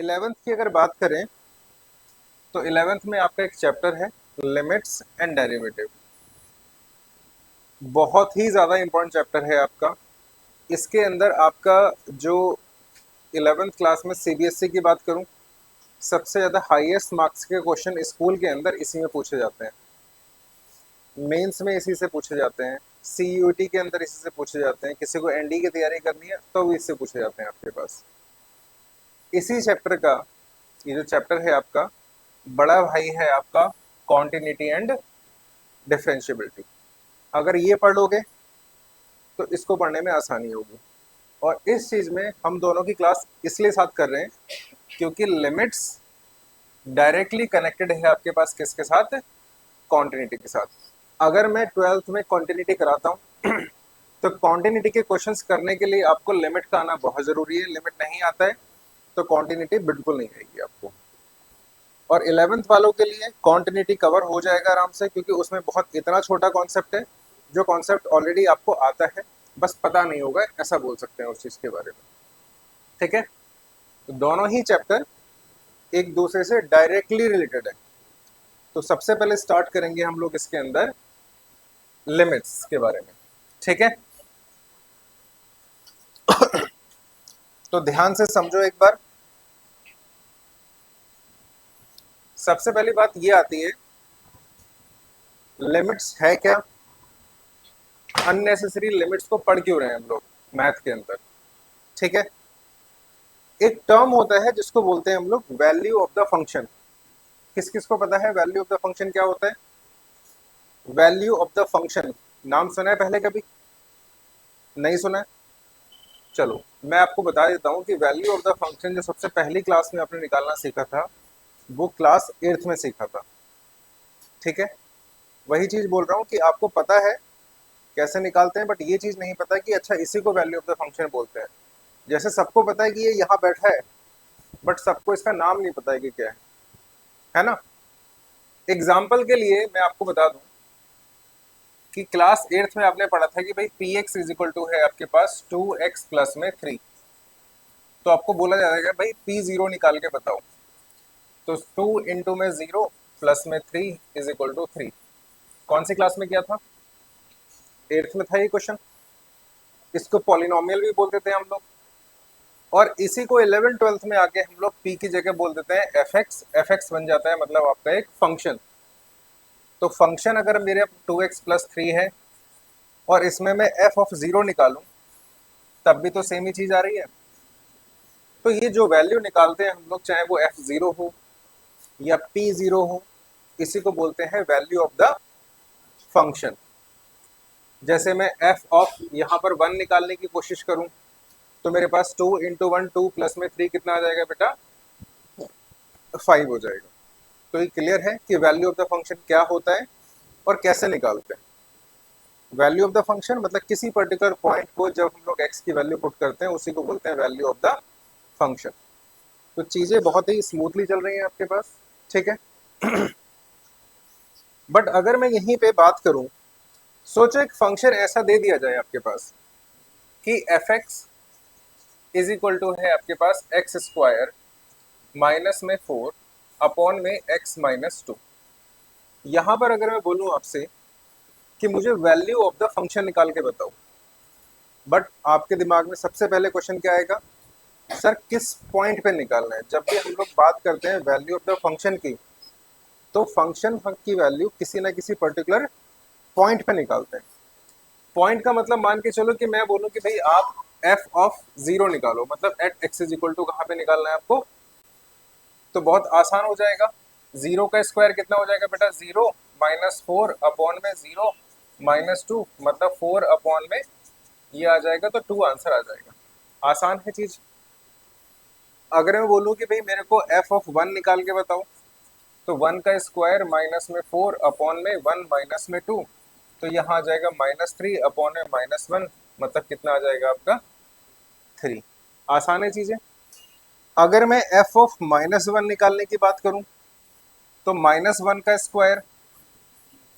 Eleventh की अगर बात करें तो इलेवेंथ में आपका एक चैप्टर है लिमिट्स एंड डेरिवेटिव। बहुत ही ज़्यादा इंपॉर्टेंट चैप्टर है आपका। इसके अंदर आपका जो इलेवेंथ क्लास में सीबीएसई की बात करूं, सबसे ज़्यादा हाईएस्ट मार्क्स के क्वेश्चन स्कूल के अंदर इसी में पूछे जाते हैं। मेंस में इसी से पूछे जाते हैं, सीयूईटी के अंदर इसी से पूछे जाते हैं। किसी को एनडी की तैयारी करनी है तो भी इससे पूछे जाते हैं आपके पास। इसी चैप्टर का ये जो चैप्टर है आपका, बड़ा भाई है आपका कॉन्टिन्यूटी एंड डिफरेंशियबिलिटी। अगर ये पढ़ लोगे तो इसको पढ़ने में आसानी होगी। और इस चीज़ में हम दोनों की क्लास इसलिए साथ कर रहे हैं क्योंकि लिमिट्स डायरेक्टली कनेक्टेड है आपके पास किसके साथ, कॉन्टिन्यूटी के साथ। अगर मैं ट्वेल्थ में कॉन्टिन्यूटी कराता हूँ तो कॉन्टिन्यूटी के क्वेश्चंस करने के लिए आपको लिमिट का आना बहुत ज़रूरी है। लिमिट नहीं आता है तो कॉन्टिन्यूटी बिल्कुल नहीं आएगी आपको। और इलेवेंथ वालों के लिए कॉन्टिन्यूटी कवर हो जाएगा आराम से, क्योंकि उसमें बहुत इतना छोटा कॉन्सेप्ट है जो कॉन्सेप्ट ऑलरेडी आपको आता है, बस पता नहीं होगा, ऐसा बोल सकते हैं उस चीज़ के बारे में। ठीक है, तो दोनों ही चैप्टर एक दूसरे से डायरेक्टली रिलेटेड है। तो सबसे पहले स्टार्ट करेंगे हम लोग इसके अंदर लिमिट्स के बारे में। ठीक है, तो ध्यान से समझो एक बार। सबसे पहली बात ये आती है, लिमिट्स है क्या, अननेसेसरी लिमिट्स को पढ़ क्यों रहे हैं हम लोग मैथ के अंदर। ठीक है, एक टर्म होता है जिसको बोलते हैं हम लोग वैल्यू ऑफ द फंक्शन। किस किस को पता है वैल्यू ऑफ द फंक्शन क्या होता है? वैल्यू ऑफ द फंक्शन नाम सुना है पहले कभी? नहीं सुना है? चलो मैं आपको बता देता हूँ कि वैल्यू ऑफ द फंक्शन जो सबसे पहली क्लास में आपने निकालना सीखा था वो क्लास 8th में सीखा था। ठीक है, वही चीज़ बोल रहा हूँ कि आपको पता है कैसे निकालते हैं, बट ये चीज़ नहीं पता कि अच्छा इसी को वैल्यू ऑफ द फंक्शन बोलते हैं। जैसे सबको पता है कि ये यहाँ बैठा है, बट सबको इसका नाम नहीं पता है कि क्या है ना। एग्जाम्पल के लिए मैं आपको बता दूं कि क्लास 8th में आपने पढ़ा था कि भाई P X is equal to है आपके पास 2x प्लस में 3। तो आपको बोला जाएगा भाई पी जीरो निकाल के बताओ। तो 2 इंटू में 0 प्लस में 3 इज इक्वल टू 3। कौन सी क्लास में किया था? 8th में था ये क्वेश्चन। इसको पॉलिनोमियल भी बोलते थे हम लोग। और इसी को 11 12th में आके हम लोग p की जगह बोल देते हैं fx। fx बन जाता है मतलब आपका एक फंक्शन। तो फंक्शन अगर मेरे 2x प्लस 3 है और इसमें मैं f ऑफ 0 निकालूं तब भी तो सेम ही चीज़ आ रही है। तो ये जो वैल्यू निकालते हैं हम लोग, चाहे वो f0 हो या p0 हो, इसी को बोलते हैं वैल्यू ऑफ द फंक्शन। जैसे मैं f ऑफ यहाँ पर 1 निकालने की कोशिश करूं तो मेरे पास 2 इंटू 1 2 प्लस में 3 कितना आ जाएगा बेटा? 5 हो जाएगा। तो ये क्लियर है कि वैल्यू ऑफ द फंक्शन क्या होता है और कैसे निकालते हैं। वैल्यू ऑफ द फंक्शन मतलब किसी पर्टिकुलर पॉइंट को जब हम लोग x की वैल्यू पुट करते हैं उसी को बोलते हैं वैल्यू ऑफ द फंक्शन। तो चीज़ें बहुत ही स्मूथली चल रही हैं आपके पास। ठीक है, बट अगर मैं यहीं पे बात करूं, सोचो एक फंक्शन ऐसा दे दिया जाए आपके पास कि f x is equal to है आपके पास एक्स स्क्वायर माइनस में 4 अपॉन में x माइनस 2। यहाँ पर अगर मैं बोलूँ आपसे कि मुझे वैल्यू ऑफ द फंक्शन निकाल के बताओ, बट आपके दिमाग में सबसे पहले क्वेश्चन क्या आएगा? सर किस पॉइंट पे निकालना है? जब भी हम लोग बात करते हैं वैल्यू ऑफ द फंक्शन की, तो फंक्शन की वैल्यू किसी ना किसी पर्टिकुलर पॉइंट पे निकालते हैं। पॉइंट का मतलब मान के चलो कि मैं बोलूँ कि भाई आप f ऑफ 0 निकालो, मतलब at x is equal to कहाँ पे निकालना है आपको? तो बहुत आसान हो जाएगा। 0 का स्क्वायर कितना हो जाएगा बेटा? 0 माइनस 4 अपॉन में 0 माइनस 2, मतलब 4 अपॉन में ये आ जाएगा तो 2 आंसर आ जाएगा। आसान है चीज। अगर मैं बोलूँ कि भाई मेरे को f ऑफ 1 निकाल के बताओ, तो 1 का स्क्वायर माइनस में 4 अपॉन में 1 माइनस में 2, तो यहाँ आ जाएगा माइनस 3 अपॉन में माइनस 1, मतलब कितना आ जाएगा आपका? 3। आसान है चीजें। अगर मैं f ऑफ माइनस 1 निकालने की बात करूं तो माइनस 1 का स्क्वायर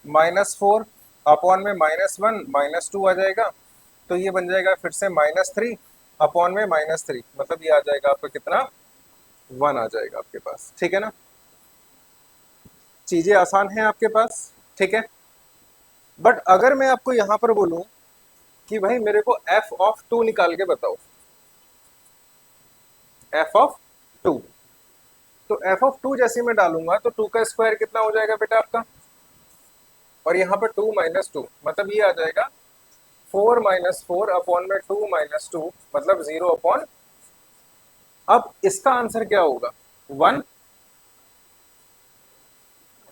माइनस 4 अपॉन में माइनस 1 माइनस 2 आ जाएगा, तो ये बन जाएगा फिर से माइनस 3 अपॉन में माइनस 3, मतलब ये आ जाएगा आपका कितना? 1 आ जाएगा आपके पास, ठीक है ना। चीजें आसान हैं आपके पास, ठीक है। बट अगर मैं आपको यहां पर बोलूं कि भाई मेरे को एफ ऑफ 2 निकाल के बताओ, एफ ऑफ 2, तो एफ ऑफ 2 जैसे मैं डालूंगा तो 2 का स्क्वायर कितना हो जाएगा बेटा आपका, और यहाँ पर 2 माइनस 2 मतलब ये आ जाएगा 4 माइनस 4 अपॉन में 2 माइनस 2 मतलब 0 अपॉन। अब इसका आंसर क्या होगा, 1।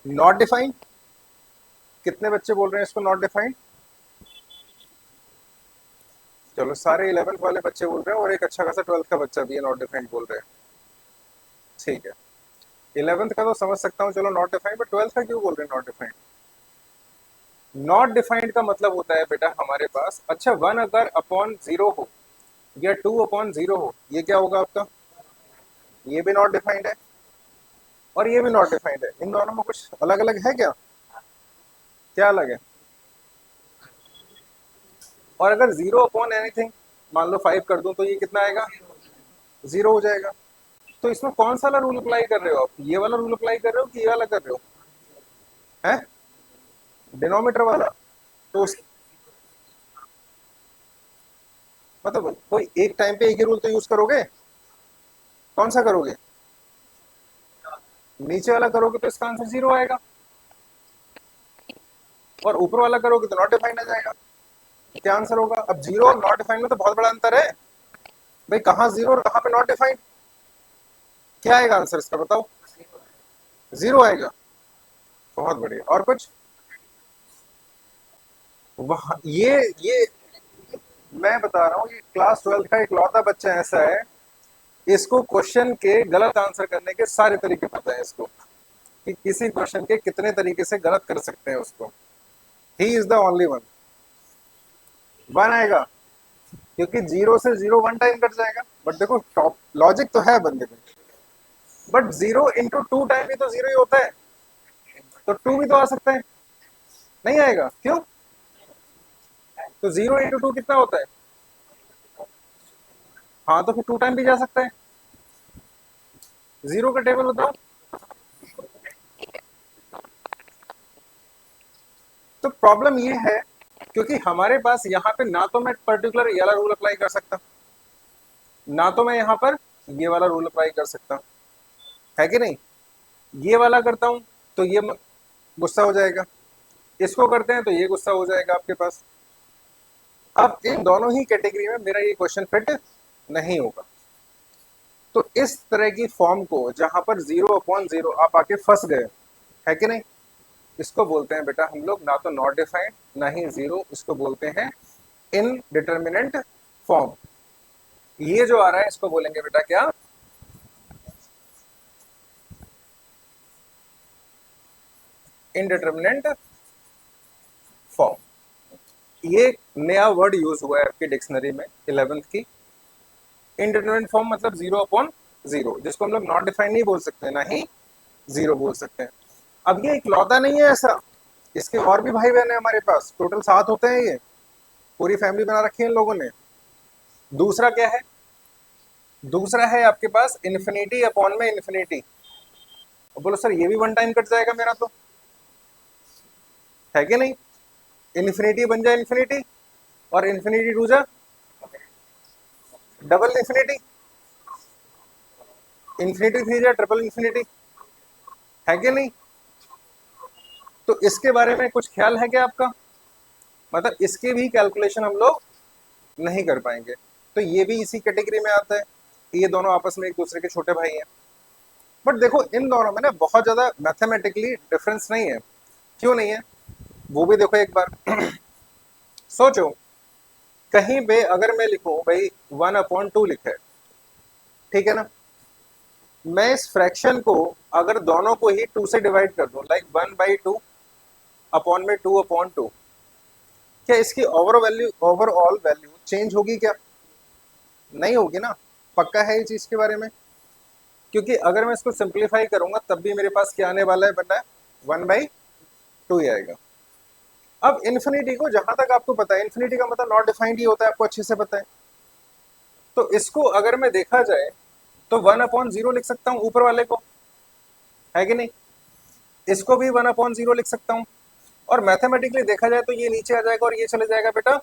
नॉट डिफाइंड, कितने बच्चे बोल रहे हैं इसको नॉट डिफाइंड? चलो सारे 11th वाले बच्चे बोल रहे हैं और एक अच्छा खासा 12th का बच्चा भी है नॉट डिफाइंड बोल रहे हैं, ठीक है। 11th का तो समझ सकता हूँ, चलो नॉट डिफाइंड, बट 12th का क्यों बोल रहे हैं नॉट डिफाइंड? नॉट डिफाइंड का मतलब होता है बेटा हमारे पास, अच्छा 1 अगर अपॉन 0 हो या 2 अपॉन 0 हो, ये क्या होगा आपका, ये भी नॉट डिफाइंड है और ये भी नॉट डिफाइंड है। इन दोनों में कुछ अलग अलग है क्या, क्या अलग है? और अगर 0 अपॉन एनीथिंग मान लो 5 कर दूं तो ये कितना आएगा, 0 हो जाएगा। तो इसमें कौन सा वाला रूल अप्लाई कर रहे हो आप, ये वाला रूल अप्लाई कर रहे हो कि ये वाला कर रहे हो, है डिनोमीटर वाला? तो उस मतलब कोई एक टाइम पे एक ही रूल तो यूज करोगे, कौन सा करोगे, नीचे वाला करोगे तो इसका आंसर 0 आएगा, और ऊपर वाला करोगे तो नॉट डिफाइंड आ जाएगा। क्या आंसर होगा? अब 0 और नॉट डिफाइंड में तो बहुत बड़ा अंतर है भाई, कहाँ 0 और कहाँ पे नॉट डिफाइंड। क्या आएगा आंसर इसका बताओ, 0 आएगा, बहुत बढ़िया। और कुछ वहां ये मैं बता रहा हूँ, ये क्लास 12th का इकलौता बच्चा ऐसा है, इसको क्वेश्चन के गलत आंसर करने के सारे तरीके पता है इसको, कि किसी क्वेश्चन के कितने तरीके से गलत कर सकते हैं उसको। He is the only one. 1 आएगा क्योंकि 0 से 0 1 टाइम कट जाएगा, बट देखो टॉप लॉजिक तो है बंदे में, बट 0 इंटू 2 टाइम भी तो 0 ही होता है, तो 2 भी तो आ सकता है, नहीं आएगा क्यों? तो 0 इंटू 2 कितना होता है, हाँ तो फिर 2 टाइम भी जा सकता है। 0 का टेबल बताओ। तो प्रॉब्लम ये है क्योंकि हमारे पास यहाँ पे ना तो मैं पर्टिकुलर ये वाला रूल अप्लाई कर सकता, ना तो मैं यहाँ पर ये वाला रूल अप्लाई कर सकता, है कि नहीं। ये वाला करता हूं तो ये गुस्सा हो जाएगा, इसको करते हैं तो ये गुस्सा हो जाएगा आपके पास। अब इन दोनों ही कैटेगरी में मेरा ये क्वेश्चन फिट नहीं होगा। तो इस तरह की फॉर्म को जहां पर 0 अपॉन 0 आप आके फंस गए, है कि नहीं, इसको बोलते हैं बेटा हम लोग ना तो नॉट डिफाइंड ना ही 0, इसको बोलते हैं इनडिटर्मिनेंट फॉर्म। ये जो आ रहा है इसको बोलेंगे बेटा क्या, इनडिटर्मिनेंट फॉर्म। ये नया वर्ड यूज हुआ है आपकी डिक्शनरी में 11th की। इनडिटरमिनेट फॉर्म मतलब 0 अपॉन 0, जिसको हम लोग नॉट डिफाइंड नहीं बोल सकते ना ही 0 बोल सकते हैं। अब ये इकलौता नहीं है ऐसा, इसके और भी भाई बहन है हमारे पास, टोटल 7 होते हैं, ये पूरी फैमिली बना रखी है इन लोगों ने। दूसरा क्या है, दूसरा है आपके पास इन्फिनिटी अपॉन में इन्फिनिटी। बोलो सर ये भी 1 टाइम कट जाएगा मेरा तो, है कि नहीं। इन्फिनिटी बन जाए इन्फिनिटी, और इन्फिनिटी टू जा डबल इन्फिनिटी, इन्फिनिटी थ्री जा ट्रिपल इन्फिनिटी, है कि नहीं। तो इसके बारे में कुछ ख्याल है क्या आपका, मतलब इसके भी कैलकुलेशन हम लोग नहीं कर पाएंगे, तो ये भी इसी कैटेगरी में आता है। ये दोनों आपस में एक दूसरे के छोटे भाई हैं, बट देखो इन दोनों में ना बहुत ज्यादा मैथमेटिकली डिफरेंस नहीं है। क्यों नहीं है वो भी देखो एक बार। सोचो कहीं पे अगर मैं लिखूं भाई 1/2 लिखा है, ठीक है ना, मैं इस फ्रैक्शन को अगर दोनों को ही 2 से डिवाइड कर दूं, लाइक 1/2 अपॉन में 2/2, क्या इसकी ओवरऑल वैल्यू चेंज होगी क्या? नहीं होगी ना, पक्का है ये चीज के बारे में। क्योंकि अगर मैं इसको सिंप्लीफाई करूंगा तब भी मेरे पास क्या आने वाला है बेटा, 1/2 ही आएगा। अब इन्फिनिटी को जहां तक आपको पता है, इन्फिनिटी का मतलब नॉट डिफाइंड ही होता है, आपको अच्छे से पता है। तो इसको अगर मैं देखा जाए तो 1/0 लिख सकता हूँ ऊपर वाले को, है कि नहीं? इसको भी 1/0 लिख सकता हूँ, और मैथमेटिकली देखा जाए तो ये नीचे आ जाएगा और ये चले जाएगा बेटा,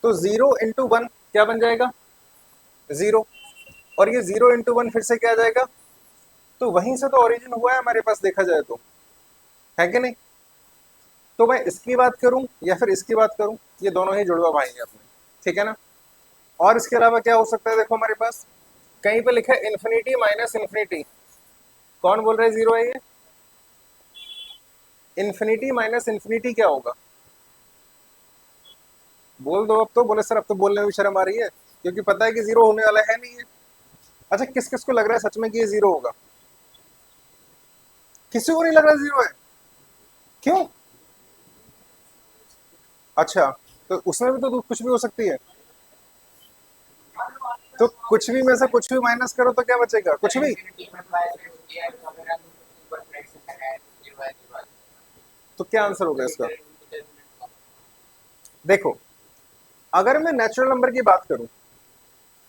तो 0 × 1 क्या बन जाएगा? 0। और ये 0 × 1 फिर से क्या आ जाएगा? तो वहीं से तो ओरिजिन हुआ है हमारे पास देखा जाए तो, है कि नहीं? तो मैं इसकी बात करूं या फिर इसकी बात करूं, ये दोनों ही जुड़वा भाई हैं अपने, ठीक है ना? और इसके अलावा क्या हो सकता है? देखो हमारे पास कहीं पे लिखा है इन्फिनिटी माइनस इन्फिनिटी, कौन बोल रहा है जीरो है ये? इन्फिनिटी माइनस इन्फिनिटी क्या होगा? बोल दो अब तो। बोले सर अब तो बोलने में शर्म आ रही है, क्योंकि पता है कि जीरो होने वाला है नहीं है। अच्छा, किस किस को लग रहा है सच में कि ये जीरो होगा? किसी को नहीं लग रहा जीरो है? क्यों? अच्छा, तो उसमें भी तो कुछ भी हो सकती है। तो कुछ भी में से कुछ भी माइनस करो तो क्या बचेगा? कुछ भी। तो क्या आंसर होगा इसका? देखो, अगर मैं नेचुरल नंबर की बात करूं,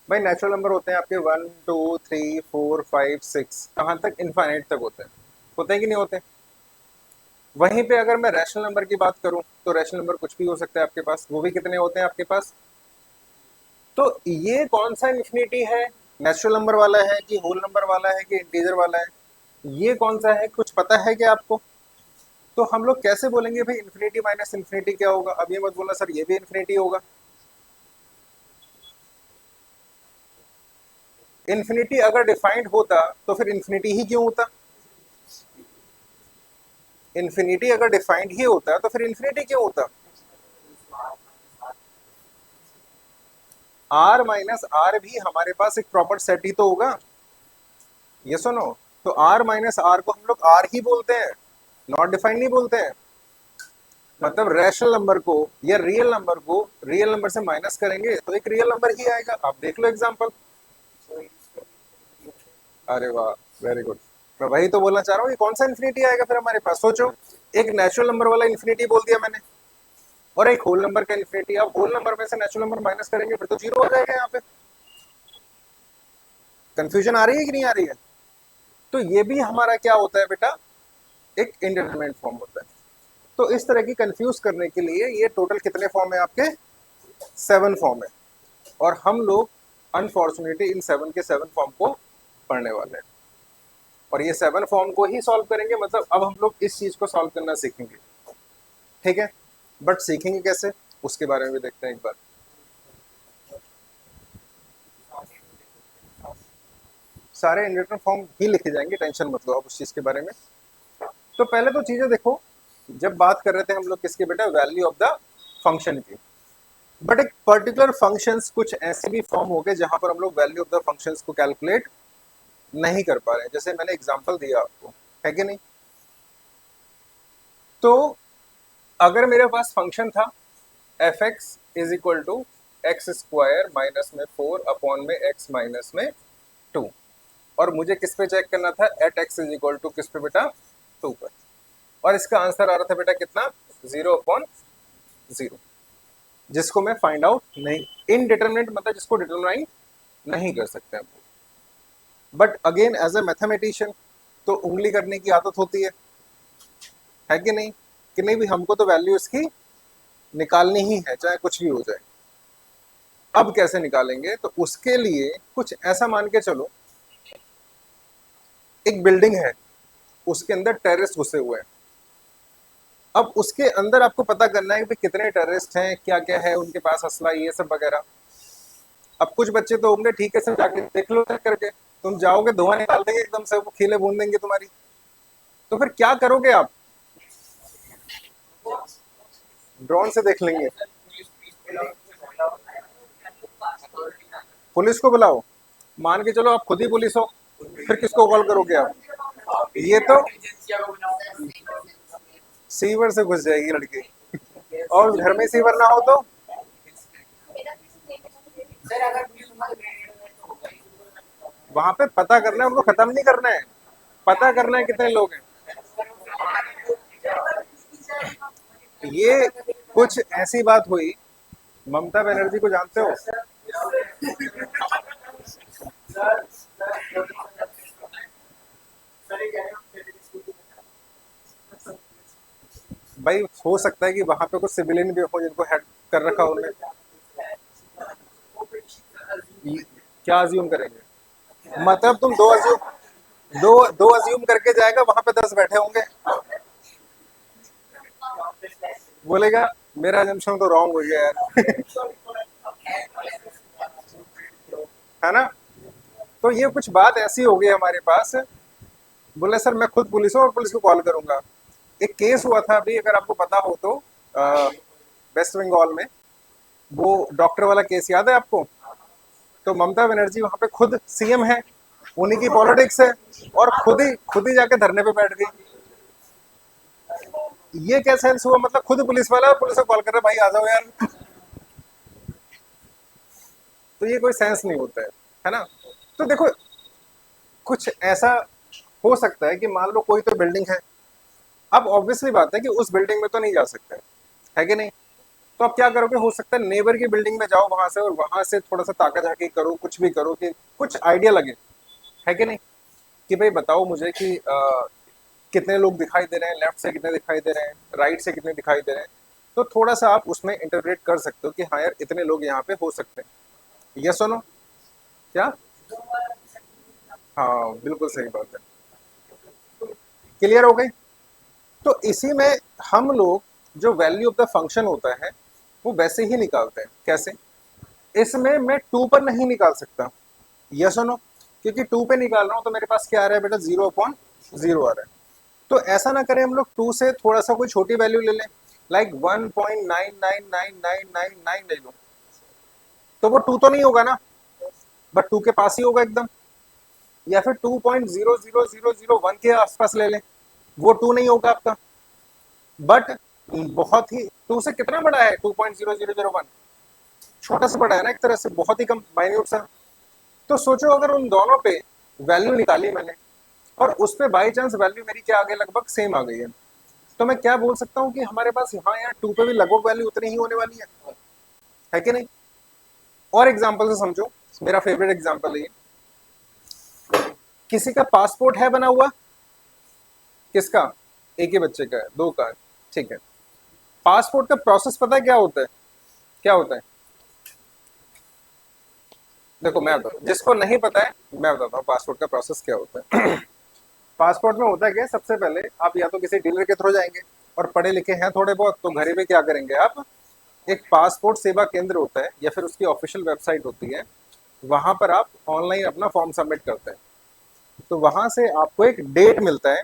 भाई नेचुरल नंबर होते हैं आपके 1 2 3 4 5 6, कहां तक? इनफाइनाइट तक होते हैं कि नहीं होते? वहीं पे अगर मैं रैशनल नंबर की बात करूं तो रैशनल नंबर कुछ भी हो सकता है आपके पास, वो भी कितने होते हैं आपके पास? तो ये कौन सा इन्फिनिटी है? नेचुरल नंबर वाला है कि होल नंबर वाला है कि इंटीजर वाला है? ये कौन सा है, कुछ पता है क्या आपको? तो हम लोग कैसे बोलेंगे भाई इन्फिनिटी माइनस इन्फिनिटी क्या होगा? अब ये मत बोलना सर ये भी इन्फिनिटी होगा। इन्फिनिटी अगर डिफाइंड होता तो फिर इन्फिनिटी ही क्यों होता? इन्फिनिटी अगर डिफाइंड ही होता तो फिर इन्फिनिटी क्यों होता? आर माइनस आर भी हमारे पास एक प्रॉपर सेट ही तो होगा, ये सुनो। तो आर माइनस आर को हम लोग आर ही बोलते हैं, नॉट डिफाइंड नहीं बोलते हैं। मतलब रैशनल नंबर को या रियल नंबर को रियल नंबर से माइनस करेंगे तो एक रियल नंबर ही आएगा। आप देख लो एग्जांपल। अरे वाह, वेरी गुड। मैं वही तो बोलना चाह रहा हूँ, ये कौन सा इन्फिनिटी आएगा फिर हमारे पास? सोचो, एक नेचुरल नंबर वाला इन्फिनिटी बोल दिया मैंने, और एक होल नंबर का इन्फिनिटी। अब होल नंबर में से नेचुरल नंबर माइनस करेंगे फिर तो जीरो हो जाएगा यहाँ पे। कंफ्यूजन आ रही है कि नहीं आ रही है? तो ये भी हमारा क्या होता है बेटा? एक इंडिटरमिनेट फॉर्म होता है। तो इस तरह की कंफ्यूज करने के लिए ये टोटल कितने फॉर्म है आपके? 7 फॉर्म है। और हम लोग अनफॉर्चुनेटली इन 7 के 7 फॉर्म को पढ़ने वाले हैं, और ये 7 फॉर्म को ही सॉल्व करेंगे। मतलब अब हम लोग इस चीज को सॉल्व करना सीखेंगे, ठीक है? बट सीखेंगे कैसे उसके बारे में भी देखते हैं एक बार। सारे इंडिटरमिनेट फॉर्म ही लिखे जाएंगे, टेंशन मत लो आप उस चीज के बारे में। तो पहले तो चीजें देखो, जब बात कर रहे थे हम लोग किसके बेटा? वैल्यू ऑफ द फंक्शन की। बट एक पर्टिकुलर फंक्शंस कुछ ऐसे भी फॉर्म हो गए जहां पर हम लोग वैल्यू ऑफ द फंक्शंस को कैलकुलेट नहीं कर पा रहे हैं, जैसे मैंने एग्जांपल दिया आपको, है कि नहीं? तो अगर मेरे पास फंक्शन था f x is equal to x square minus में 4/x-2, और मुझे किस पे चेक करना था? At x is equal to किस पे बेटा? 2 पर। और इसका आंसर आ रहा था बेटा कितना? 0/0, जिसको मैं फाइंड आउट नहीं, इनडिटरमिनेट मतलब जिसको डिटरमाइन नहीं कर सकते हम। But again as a mathematician तो उंगली करने की आदत होती है कि नहीं? कि नहीं भी हमको तो वैल्यू इसकी निकालनी ही है चाहे कुछ भी हो जाए। अब कैसे निकालेंगे? तो उसके लिए कुछ ऐसा मान के चलो, एक बिल्डिंग है, उसके अंदर टेररिस्ट घुसे हुए हैं। अब उसके अंदर आपको पता करना है कि कितने टेररिस्ट हैं, क्या क्या है उनके पास असला, ये सब वगैरह। अब कुछ बच्चे तो होंगे ठीक है सर जाके देख लो चेक करके, तुम जाओगे धुआं निकाल देंगे एकदम से, वो खीले बूंद देंगे तुम्हारी। तो फिर क्या करोगे आप? ड्रोन से देख लेंगे। पुलिस को बुलाओ। मान के चलो आप खुद ही पुलिस हो, फिर किसको कॉल करोगे आप? ये तो सीवर से घुस जाएगी लड़की, और घर में सीवर ना हो तो वहां पे पता करना है, उनको खत्म नहीं करना है, पता करना है कितने लोग हैं। ये कुछ ऐसी बात हुई, ममता बनर्जी को जानते हो? भाई हो सकता है कि वहां पे कुछ सिविलियन भी हो जिनको हैक कर रखा हो उन्होंने। क्या अज्यूम करेंगे? मतलब तुम दो अज्यूम करके जाएगा, वहां पे 10 बैठे होंगे, बोलेगा मेरा अजम्पशन तो रॉन्ग हो गया यार। है ना? तो ये कुछ बात ऐसी हो गई हमारे पास। बोले सर मैं खुद पुलिस हूँ और पुलिस को कॉल करूंगा। एक केस हुआ था अभी, अगर आपको पता हो तो, वेस्ट बंगाल में, वो डॉक्टर वाला केस याद है आपको? तो ममता बनर्जी वहां पे खुद सीएम है, उन्हीं की पॉलिटिक्स है, और खुद ही जाके धरने पे बैठ गई। ये क्या सेंस हुआ? मतलब खुद पुलिस वाला पुलिस को कॉल कर रहा है, भाई आ जाओ यार। तो ये कोई सेंस नहीं होता है ना? तो देखो, कुछ ऐसा हो सकता है कि मान लो कोई तो बिल्डिंग है, अब ऑब्वियसली बात है कि उस बिल्डिंग में तो नहीं जा सकते, है कि नहीं? तो अब क्या करोगे? हो सकता है नेबर की बिल्डिंग में जाओ वहां से, और वहां से थोड़ा सा ताका झाकी करो, कुछ भी करो कि कुछ आइडिया लगे, है कि नहीं? कि भाई बताओ मुझे कि कितने लोग दिखाई दे रहे हैं, लेफ्ट से कितने दिखाई दे रहे हैं, राइट से कितने दिखाई दे रहे हैं। तो थोड़ा सा आप उसमें इंटरप्रेट कर सकते हो कि हाँ यार इतने लोग यहाँ पे हो सकते हैं। यस सुनो, क्या? हाँ बिल्कुल सही बात है। क्लियर हो गई? तो इसी में हम लोग जो वैल्यू ऑफ द फंक्शन होता है वो वैसे ही निकालते हैं। कैसे? इसमें मैं टू पर नहीं निकाल सकता, यस और नो? क्योंकि टू पे निकाल रहा हूं तो मेरे पास क्या आ रहा है बेटा? 0/0 आ रहा है। तो ऐसा ना करें हम लोग, टू से थोड़ा सा कोई छोटी वैल्यू ले लें, लाइक 1.99999 ले लो, तो वो टू तो नहीं होगा ना, बट टू के पास ही होगा एकदम। या फिर 2.00001 के आसपास ले लें, वो टू नहीं होगा आपका, बट बहुत ही टू से कितना बड़ा है? 2.0001 छोटा सा बड़ा है ना, एक तरह से बहुत ही कम, माइन्यूट सा। तो सोचो अगर उन दोनों पे वैल्यू निकाली मैंने, और उस पे बाई चांस वैल्यू मेरी क्या आ गई? लगभग सेम आ गई है। तो मैं क्या बोल सकता हूँ कि हमारे पास यहाँ यार टू पे भी लगभग वैल्यू उतनी ही होने वाली है कि नहीं? और एग्जाम्पल से समझो, मेरा फेवरेट एग्जाम्पल है ये। किसी का पासपोर्ट है बना हुआ, किसका? एक ही बच्चे का है, दो का है, ठीक है। पासपोर्ट का प्रोसेस पता है क्या होता है? क्या होता है? देखो मैं बताता हूँ, जिसको नहीं पता है मैं बताता हूँ पासपोर्ट का प्रोसेस क्या होता है। पासपोर्ट में होता है क्या? सबसे पहले आप या तो किसी डीलर के थ्रू जाएंगे, और पढ़े लिखे हैं थोड़े बहुत, तो घर में क्या करेंगे आप? एक पासपोर्ट सेवा केंद्र होता है या फिर उसकी ऑफिशियल वेबसाइट होती है, वहां पर आप ऑनलाइन अपना फॉर्म सबमिट करते हैं। तो वहां से आपको एक डेट मिलता है,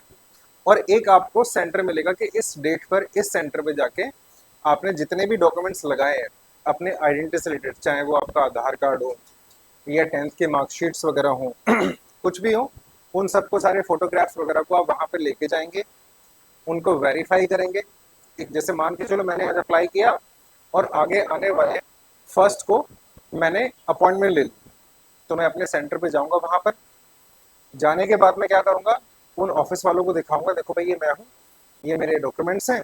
और एक आपको सेंटर मिलेगा कि इस डेट पर इस सेंटर पे जाके आपने जितने भी डॉक्यूमेंट्स लगाए हैं अपने आइडेंटिटी से रिलेटेड, चाहे वो आपका आधार कार्ड हो या 10th के मार्कशीट्स वगैरह हो, कुछ भी हो, उन सबको सारे फोटोग्राफ्स वगैरह को आप वहाँ पे लेके जाएंगे, उनको वेरीफाई करेंगे। एक जैसे मान के चलो मैंने आज अप्लाई किया, और आगे आने वाले फर्स्ट को मैंने अपॉइंटमेंट ले ली, तो मैं अपने सेंटर पे जाऊंगा। वहाँ पर जाने के बाद मैं क्या करूँगा? उन ऑफिस वालों को दिखाऊंगा, देखो भाई ये मैं हूँ, ये मेरे डॉक्यूमेंट्स हैं।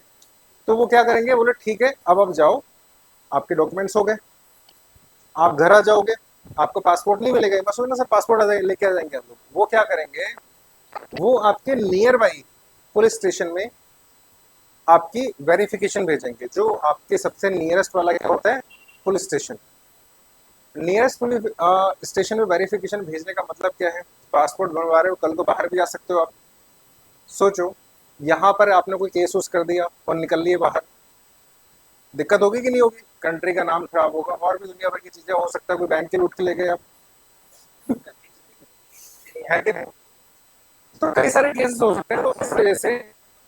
तो वो क्या करेंगे? बोले ठीक है अब आप जाओ, आपके डॉक्यूमेंट्स हो गए, आप घर आ जाओगे। आपको पासपोर्ट नहीं मिलेगा, मैं सोच ना सर पासपोर्ट आ जाए लेके आ जाएंगे हम लोग। वो क्या करेंगे? वो आपके नियर बाई पुलिस स्टेशन में आपकी वेरिफिकेशन भेजेंगे, जो आपके सबसे नियरेस्ट वाला क्या होता है? Police station. Nearest police station में वेरिफिकेशन भेजने का मतलब क्या है? पासपोर्ट बनवा रहे हो, कल को बाहर भी आ सकते हो आप। सोचो, यहाँ पर आपने कोई केस उस कर दिया और निकल लिए बाहर, दिक्कत होगी कि नहीं होगी? कंट्री का नाम खराब होगा, और भी दुनिया भर की चीजें हो सकता है, कोई बैंक के लूट के ले गए आप, है कि नहीं? तो कई सारे केसेस हो सकते हैं, तो इस वजह से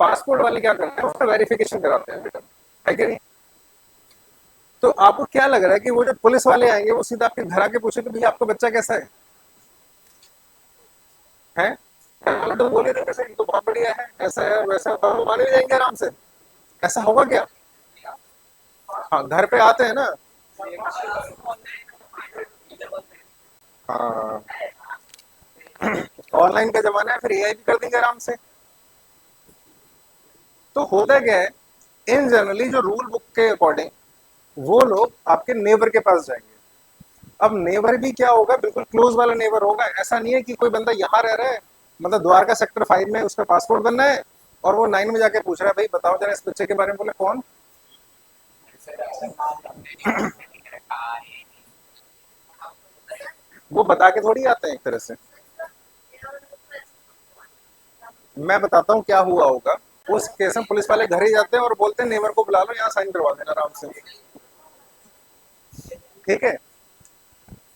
पासपोर्ट वाले क्या करते हैं? उसका वेरिफिकेशन कराते हैं बेटा, है कि नहीं? तो आपको क्या लग रहा है कि वो जो पुलिस वाले आएंगे वो सीधा आपके घर आके पूछे कि भैया आपका बच्चा कैसा है? तो बोले रहे कैसे, तो बहुत बढ़िया है, ऐसा है वैसा है, तो मान भी जाएंगे आराम से। ऐसा होगा क्या? हाँ घर पे आते हैं ना। हाँ, ऑनलाइन का जमाना है, फिर एआई भी कर देंगे आराम से। तो होता क्या है, इन जनरली जो रूल बुक के अकॉर्डिंग वो लोग आपके नेबर के पास जाएंगे। अब नेबर भी क्या होगा? बिल्कुल क्लोज वाला नेबर होगा। ऐसा नहीं है कि कोई बंदा यहाँ रह रहा है, मतलब द्वारका सेक्टर 5 में उसका पासपोर्ट बनना है, और वो 9 में जाके पूछ रहा है भाई बताओ जरा इस बच्चे के बारे में। बोले कौन? वो बता के थोड़ी आते हैं एक तरह से। मैं बताता हूँ क्या हुआ होगा। उस केस में पुलिस वाले घर ही जाते हैं और बोलते हैं नेबर को बुला लो, यहाँ साइन करवा देना आराम से। ठीक है,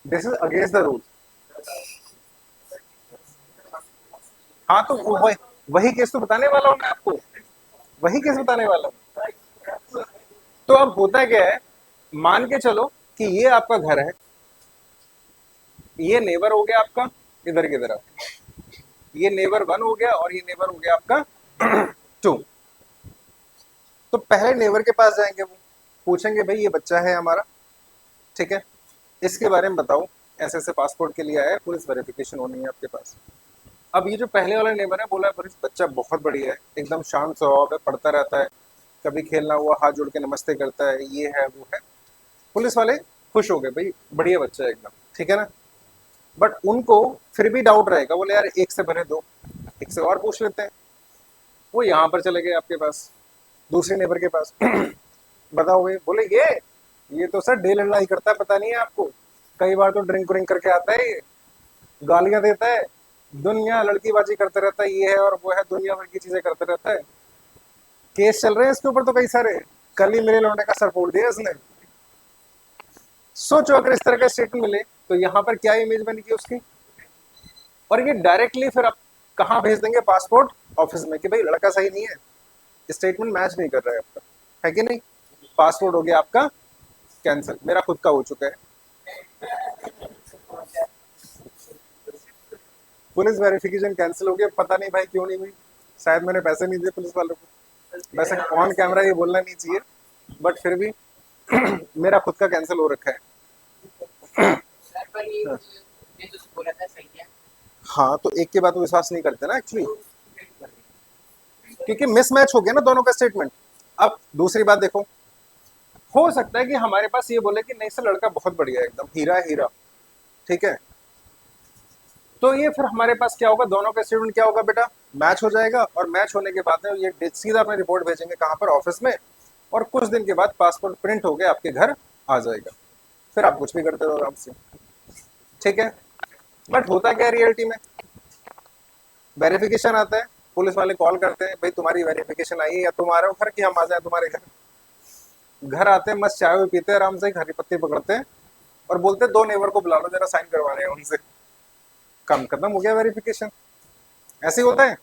this is against the rule. हाँ तो वही वही केस तो बताने वाला हूँ मैं आपको, वही केस बताने वाला हूँ। तो अब होता क्या है, मान के चलो कि ये आपका घर है, ये नेबर हो गया आपका इधर की तरफ, ये नेबर 1 हो गया और ये नेबर हो गया आपका 2। तो पहले नेबर के पास जाएंगे, वो पूछेंगे भाई ये बच्चा है हमारा, ठीक है, इसके बारे में बताओ, ऐसे ऐसे पासपोर्ट के लिए आया है, पुलिस वेरिफिकेशन होनी है आपके पास। अब ये जो पहले वाला नेबर है बोला पुलिस बच्चा बहुत बढ़िया है, एकदम शांत स्वभाव है, पढ़ता रहता है, कभी खेलना हुआ हाथ जोड़ के नमस्ते करता है, ये है वो है। पुलिस वाले खुश हो गए, भाई बढ़िया बच्चा है एकदम, ठीक है ना। बट उनको फिर भी डाउट रहेगा, बोले यार एक से भरे दो, एक से और पूछ लेते हैं। वो यहाँ पर चले गए आपके पास, दूसरे नेबर के पास बताओ भाई, बोले ये तो सर डे लड़ाई करता है, पता नहीं है आपको, कई बार तो ड्रिंक व्रिंक करके आता है ये, गालियां देता है, दुनिया लड़कीबाजी करते रहता है, ये है और वो है, दुनिया भर की चीजें करते रहता है। केस चल रहे हैं इसके ऊपर तो कई सारे, कल ही मेरे लौंडे का सर फोड़ दिया इसने। सोचो अगर इस तरह का स्टेटमेंट मिले तो यहाँ पर क्या इमेज बनेगी उसकी। और ये डायरेक्टली फिर आप कहाँ भेज देंगे, पासपोर्ट ऑफिस में, कि भाई लड़का सही नहीं है, स्टेटमेंट मैच नहीं कर रहा है आपका, है कि नहीं। पासपोर्ट हो गया आपका कैंसिल, मेरा खुद का हो चुका है। पुलिस वेरिफिकेशन कैंसिल हो गया, पता नहीं भाई क्यों नहीं हुई, शायद मैंने पैसे नहीं दिए पुलिस वालों को। वैसे ऑन कैमरा ये बोलना नहीं चाहिए, बट फिर भी मेरा खुद का कैंसिल हो रखा है। हाँ तो एक के बाद तो विश्वास नहीं करते ना एक्चुअली, क्योंकि मिसमैच हो गया ना दोनों का स्टेटमेंट। अब दूसरी बात देखो, हो सकता है कि हमारे पास ये बोले कि नहीं सर लड़का बहुत बढ़िया है, एकदम हीरा है हीरा, ठीक है। तो ये फिर हमारे पास क्या होगा, दोनों का स्टेटमेंट क्या होगा बेटा, मैच हो जाएगा। और मैच होने के बाद में ये सीधा अपने रिपोर्ट भेजेंगे कहाँ पर, ऑफिस में। और कुछ दिन के बाद पासपोर्ट प्रिंट हो गया आपके घर आ जाएगा, फिर आप कुछ भी करते रहो आराम से, ठीक है। बट होता क्या रियलिटी में, वेरिफिकेशन आता है, पुलिस वाले कॉल करते हैं, भाई तुम्हारी वेरिफिकेशन आई है या तुम आ रहे हो घर, कि हम आ जाए तुम्हारे घर। घर आते हैं, मस्त चाय पीते हैं आराम से, हरी पत्ती पकड़ते हैं और बोलते हैं 2 नेबर को बुला लो जरा साइन करवाने हैं उनसे, काम खत्म हो गया वेरिफिकेशन। ऐसे ही होता है,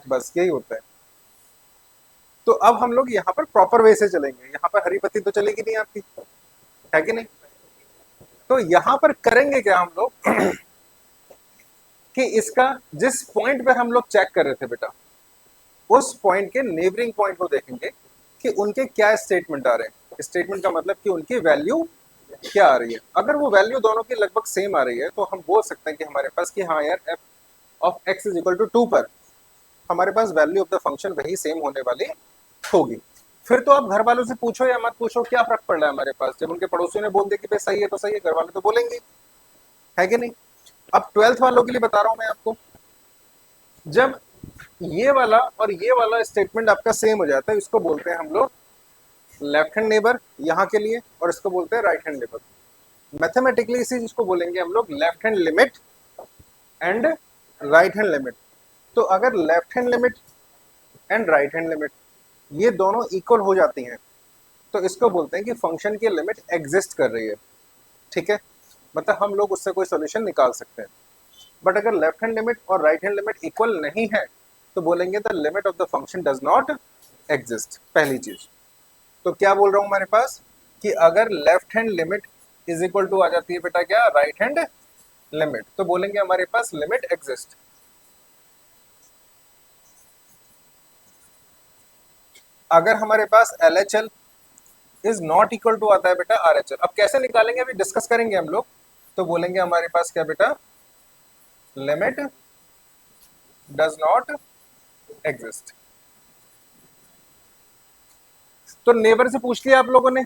बस यही होता है। तो अब हम लोग यहाँ पर प्रॉपर वे से चलेंगे, यहाँ पर हरी पत्ती तो चलेगी नहीं आपकी, है कि नहीं। तो यहाँ पर करेंगे क्या हम लोग कि इसका जिस पॉइंट पे हम लोग चेक कर रहे थे बेटा, उस पॉइंट के नेबरिंग पॉइंट को देखेंगे कि उनके क्या स्टेटमेंट आ रहे हैं। स्टेटमेंट का मतलब कि उनकी वैल्यू क्या आ रही है। अगर वो वैल्यू दोनों की लगभग सेम आ रही है तो हम बोल सकते हैं कि हमारे पास कि हाँ यार f of x is equal to 2 पर हमारे पास वैल्यू ऑफ द फंक्शन वही सेम होने वाली होगी। फिर तो आप घर वालों से पूछो या मत पूछो, क्या फर्क पड़ रहा है हमारे पास, जब उनके पड़ोसियों ने बोल दिया कि भाई सही है तो सही है, घर वाले तो बोलेंगे, है कि नहीं। अब 12th वालों के लिए बता रहा हूं मैं आपको, जब ये वाला और ये वाला स्टेटमेंट आपका सेम हो जाता है, इसको बोलते हैं हम लोग लेफ्ट हैंड नेबर यहाँ के लिए, और इसको बोलते हैं राइट हैंड नेबर। मैथमेटिकली इसी चीज को बोलेंगे हम लोग left hand limit and right hand limit. तो अगर left hand limit and right hand limit ये दोनों इक्वल हो जाती हैं तो इसको बोलते हैं कि फंक्शन की लिमिट एग्जिस्ट कर रही है, ठीक है। मतलब हम लोग उससे कोई सोल्यूशन निकाल सकते हैं। बट अगर लेफ्ट हैंड लिमिट और राइट हैंड लिमिट इक्वल नहीं है तो बोलेंगे the limit of the function does not exist, पहली चीज। तो क्या बोल रहा हूं हमारे पास कि अगर left hand limit is equal to आ जाती है बेटा क्या, राइट हैंड लिमिट, तो बोलेंगे हमारे पास लिमिट एग्जिस्ट। अगर हमारे पास LHL is not equal to आता है बेटा RHL, अब कैसे निकालेंगे अभी डिस्कस करेंगे हम लोग। तो बोलेंगे हमारे पास क्या बेटा, लिमिट डज नॉट एग्जिस्ट। तो नेबर से पूछ लिया आप लोगों ने,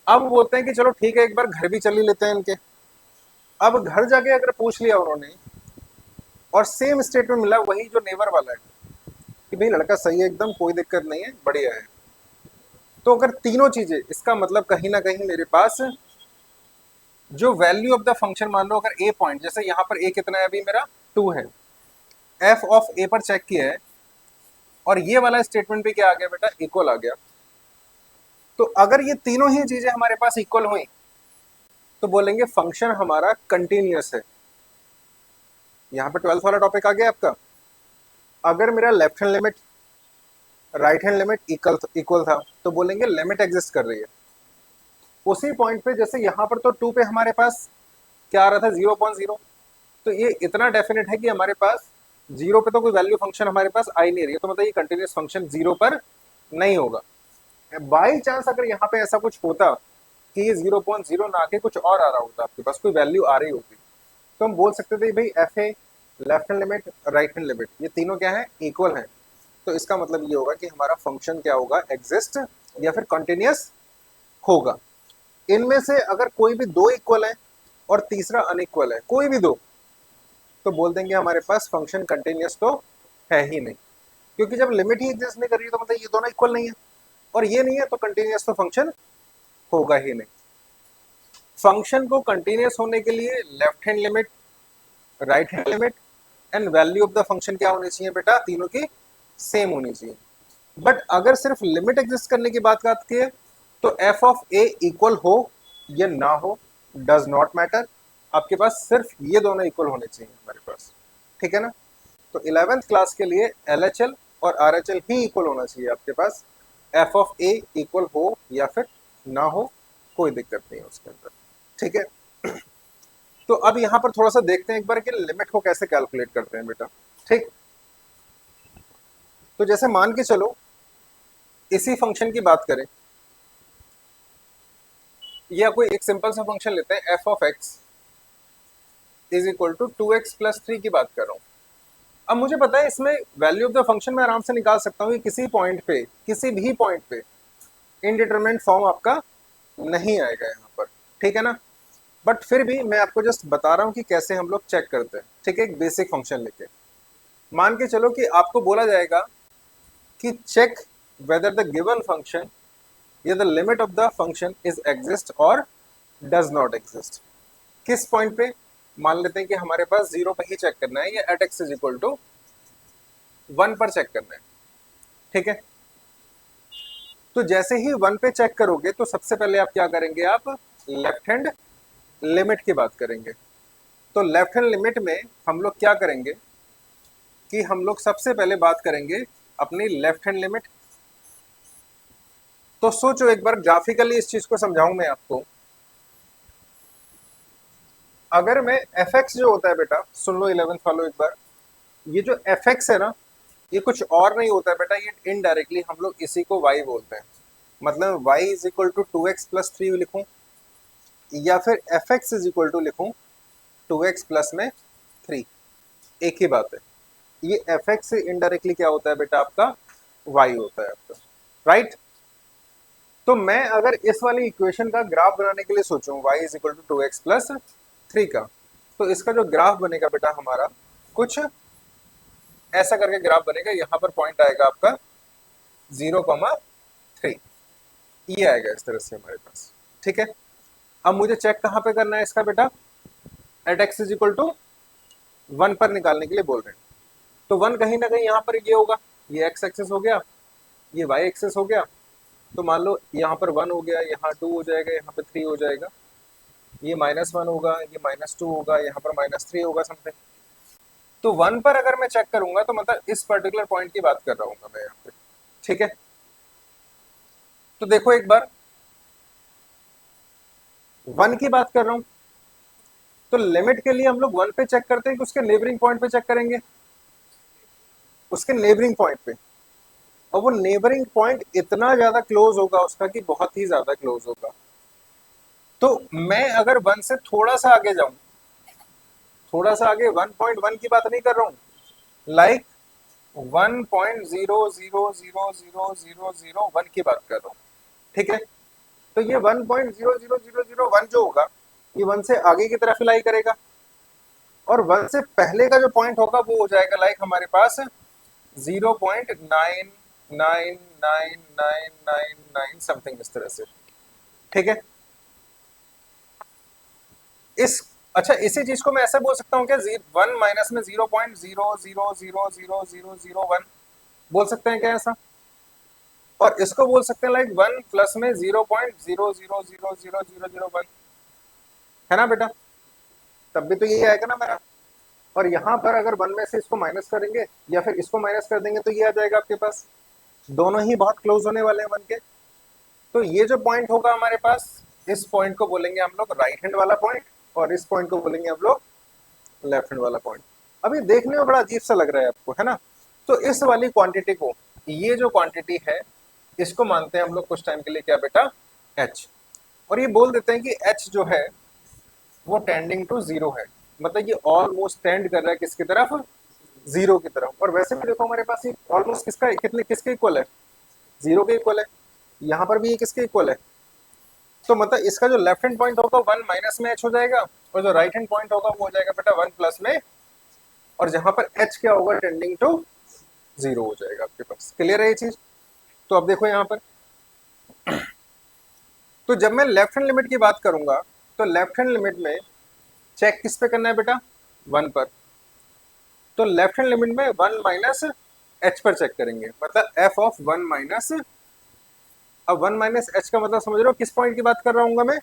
अब बोलते हैं कि चलो ठीक है एक बार घर भी चल ही लेते हैं इनके। अब घर जाके अगर पूछ लिया उन्होंने और सेम स्टेटमेंट मिला वही जो नेबर वाला है, कि भाई लड़का सही है एकदम, कोई दिक्कत नहीं है, बढ़िया है। तो अगर तीनों चीजें, इसका मतलब कहीं ना कहीं मेरे पास जो वैल्यू ऑफ द फंक्शन, मान लो अगर ए पॉइंट, जैसे यहाँ पर ए कितना है अभी मेरा 2 है, एफ ऑफ ए पर चेक किया है और ये वाला स्टेटमेंट भी क्या आ गया बेटा, इक्वल आ गया। तो अगर ये तीनों ही चीजें हमारे पास इक्वल हुई तो बोलेंगे फंक्शन हमारा कंटिन्यूअस है। यहाँ पर 12th वाला टॉपिक आ गया आपका। अगर मेरा left hand limit right hand limit equal था तो बोलेंगे लिमिट एग्जिस्ट कर रही है। उसी पॉइंट पे, जैसे यहाँ पर तो 2 पे हमारे पास क्या आ रहा था, 0.0, तो ये इतना डेफिनेट है कि हमारे पास 0 पे तो कोई वैल्यू फंक्शन हमारे पास आ ही नहीं रही है, तो मतलब ये कंटिन्यूस फंक्शन 0 पर नहीं होगा। बाई चांस अगर यहाँ पे ऐसा कुछ होता कि ये 0.0 ना आके कुछ और आ रहा होता, आपके पास कोई वैल्यू आ रही होती, तो हम बोल सकते थे भाई F A left hand limit right hand limit ये तीनों क्या है, इक्वल है। तो इसका मतलब ये होगा कि हमारा फंक्शन क्या होगा, एग्जिस्ट या फिर कंटिन्यूस होगा। इनमें से अगर कोई भी दो इक्वल है और तीसरा अनइक्वल है, कोई भी दो, तो बोल देंगे हमारे पास फंक्शन कंटिन्यूस तो है ही नहीं, क्योंकि जब लिमिट ही एग्जिस्ट नहीं कर रही है तो मतलब ये दोनों इक्वल नहीं है और ये नहीं है, तो कंटिन्यूस तो फंक्शन होगा ही नहीं। फंक्शन को कंटिन्यूस होने के लिए left hand limit right hand limit and value of the function क्या होनी चाहिए बेटा, तीनों की सेम होनी चाहिए। बट अगर सिर्फ लिमिट एग्जिस्ट करने की बात की है तो एफ ऑफ ए इक्वल हो या ना हो डज नॉट मैटर, आपके पास सिर्फ ये दोनों इक्वल होने चाहिए हमारे पास, ठीक है ना। तो 11th क्लास के लिए LHL और RHL ही इक्वल होना चाहिए आपके पास, एफ ऑफ ए इक्वल हो या फिर ना हो, कोई दिक्कत नहीं है उसके अंदर, ठीक है। तो अब यहाँ पर थोड़ा सा देखते हैं एक बार कि लिमिट को कैसे कैलकुलेट करते हैं बेटा, ठीक। तो जैसे मान के चलो इसी फंक्शन की बात करें, या कोई एक सिंपल सा फंक्शन लेते हैं, f of x is equal to 2x+3 की बात कर रहा हूँ। अब मुझे पता है इसमें वैल्यू ऑफ द फंक्शन मैं आराम से निकाल सकता हूँ कि किसी पॉइंट पे, किसी भी पॉइंट पे इनडिटरमिनेट फॉर्म आपका नहीं आएगा यहाँ पर, ठीक है ना। बट फिर भी मैं आपको जस्ट बता रहा हूँ कि कैसे हम लोग चेक करते हैं, ठीक है। एक बेसिक फंक्शन लेके मान के चलो कि आपको बोला जाएगा कि check whether the given function या the limit of the function is exist और डज नॉट एग्जिस्ट। किस पॉइंट पे, मान लेते हैं कि हमारे पास 0 पे ही चेक करना है, या at x is equal to 1 पर चेक करना है, ठीक है। तो जैसे ही 1 पे चेक करोगे तो सबसे पहले आप क्या करेंगे, आप लेफ्ट हैंड लिमिट की बात करेंगे। तो लेफ्ट हैंड लिमिट में हम लोग क्या करेंगे कि हम लोग सबसे पहले बात करेंगे अपनी लेफ्ट हैंड लिमिट। तो सोचो एक बार ग्राफिकली इस चीज को समझाऊं मैं आपको। अगर मैं एफ एक्स जो होता है बेटा, सुन लो 11th वालों एक बार, ये जो एफ एक्स है ना, ये कुछ और नहीं होता है बेटा, ये इनडायरेक्टली हम लोग इसी को y बोलते हैं। मतलब y is equal to 2x+3 लिखूं, या फिर f x is equal to लिखूं 2x प्लस में 3, एक ही बात है। ये एफ एक्स से इनडायरेक्टली क्या होता है बेटा, आपका y होता है आपका, राइट। तो मैं अगर इस वाली इक्वेशन का ग्राफ बनाने के लिए सोचूं y is equal to 2x+3 का, तो इसका जो ग्राफ बनेगा बेटा हमारा कुछ ऐसा करके ग्राफ बनेगा। यहाँ पर पॉइंट आएगा आपका 0,3, ये आएगा इस तरह से हमारे पास, ठीक है। अब मुझे चेक कहाँ पे करना है इसका बेटा, at x is equal to 1 पर निकालने के लिए बोल रहे हैं। तो 1 कहीं ना कहीं यहाँ पर ये होगा, ये एक्स एक्सेस हो गया, ये वाई एक्सेस हो गया। तो मान लो यहाँ पर 1 हो गया, यहाँ 2 हो जाएगा, यहाँ पर 3 हो जाएगा, ये -1 होगा, ये -2 होगा, यहाँ पर -3 होगा समथिंग। तो 1 पर अगर मैं चेक करूंगा तो मतलब इस पर्टिकुलर पॉइंट की बात कर रहा हूँ मैं यहाँ पे, ठीक है। तो देखो एक बार 1 की बात कर रहा हूँ, तो लिमिट के लिए हम लोग 1 पे चेक करते हैं कि उसके नेबरिंग पॉइंट पे चेक करेंगे, उसके नेबरिंग पॉइंट पे। और वो नेबरिंग पॉइंट इतना ज्यादा क्लोज होगा उसका कि बहुत ही ज्यादा क्लोज होगा। तो मैं अगर 1 से थोड़ा सा आगे जाऊं, थोड़ा सा आगे 1.1 की बात नहीं कर रहा हूं, लाइक 1.00000001 की बात कर रहा हूं, ठीक है। तो ये 1.00001 जो होगा ये 1 से आगे की तरफ लाई करेगा, और 1 से पहले का जो पॉइंट होगा वो हो जाएगा लाइक हमारे पास 0.99999 समथिंग इस तरह से। ठीक है। इस अच्छा इसी चीज को मैं ऐसे बोल सकता हूँ क्या, 1 में 0.000000001 बोल सकते हैं क्या ऐसा? और इसको बोल सकते हैं लाइक 1 प्लस में 0.0000001, है ना बेटा? तब भी तो यही आएगा ना मेरा। और यहाँ पर अगर 1 में से इसको माइनस करेंगे या फिर इसको माइनस कर देंगे तो ये आ जाएगा आपके पास। दोनों ही बहुत क्लोज होने वाले हैं 1 के। तो ये जो पॉइंट होगा हमारे पास, इस पॉइंट को बोलेंगे हम लोग राइट हैंड वाला पॉइंट, और इस पॉइंट को बोलेंगे हम लोग लेफ्ट हैंड वाला पॉइंट। अभी देखने में बड़ा अजीब सा लग रहा है आपको, है ना? तो इस वाली क्वांटिटी को, ये जो क्वांटिटी है, इसको मानते हैं हम लोग कुछ टाइम के लिए क्या बेटा, एच। और ये बोल देते हैं कि एच जो है वो टेंडिंग टू जीरो है, मतलब ये ऑलमोस्ट टेंड कर रहा है किसकी तरफ, जीरो की तरफ। और वैसे भी देखो हमारे पास ये ऑलमोस्ट किसका कितने किसके इक्वल है, जीरो के इक्वल है। यहाँ पर भी ये किसके इक्वल है, तो मतलब इसका जो लेफ्ट हैंड पॉइंट होगा 1 माइनस में एच हो जाएगा, और जो राइट हैंड पॉइंट होगा वो हो जाएगा बेटा 1 प्लस में, और जहां पर एच क्या होगा, टेंडिंग टू जीरो हो जाएगा आपके पास। क्लियर है ये चीज? तो अब देखो यहाँ पर, तो जब मैं लेफ्ट हैंड लिमिट की बात करूंगा तो लेफ्ट हैंड लिमिट में चेक किस पे करना है बेटा, 1 पर। तो लेफ्ट हैंड लिमिट में 1 माइनस एच पर चेक करेंगे, मतलब एफ ऑफ 1 माइनस। अब 1 माइनस एच का मतलब समझ रहे हो किस पॉइंट की बात कर रहा हूँ मैं,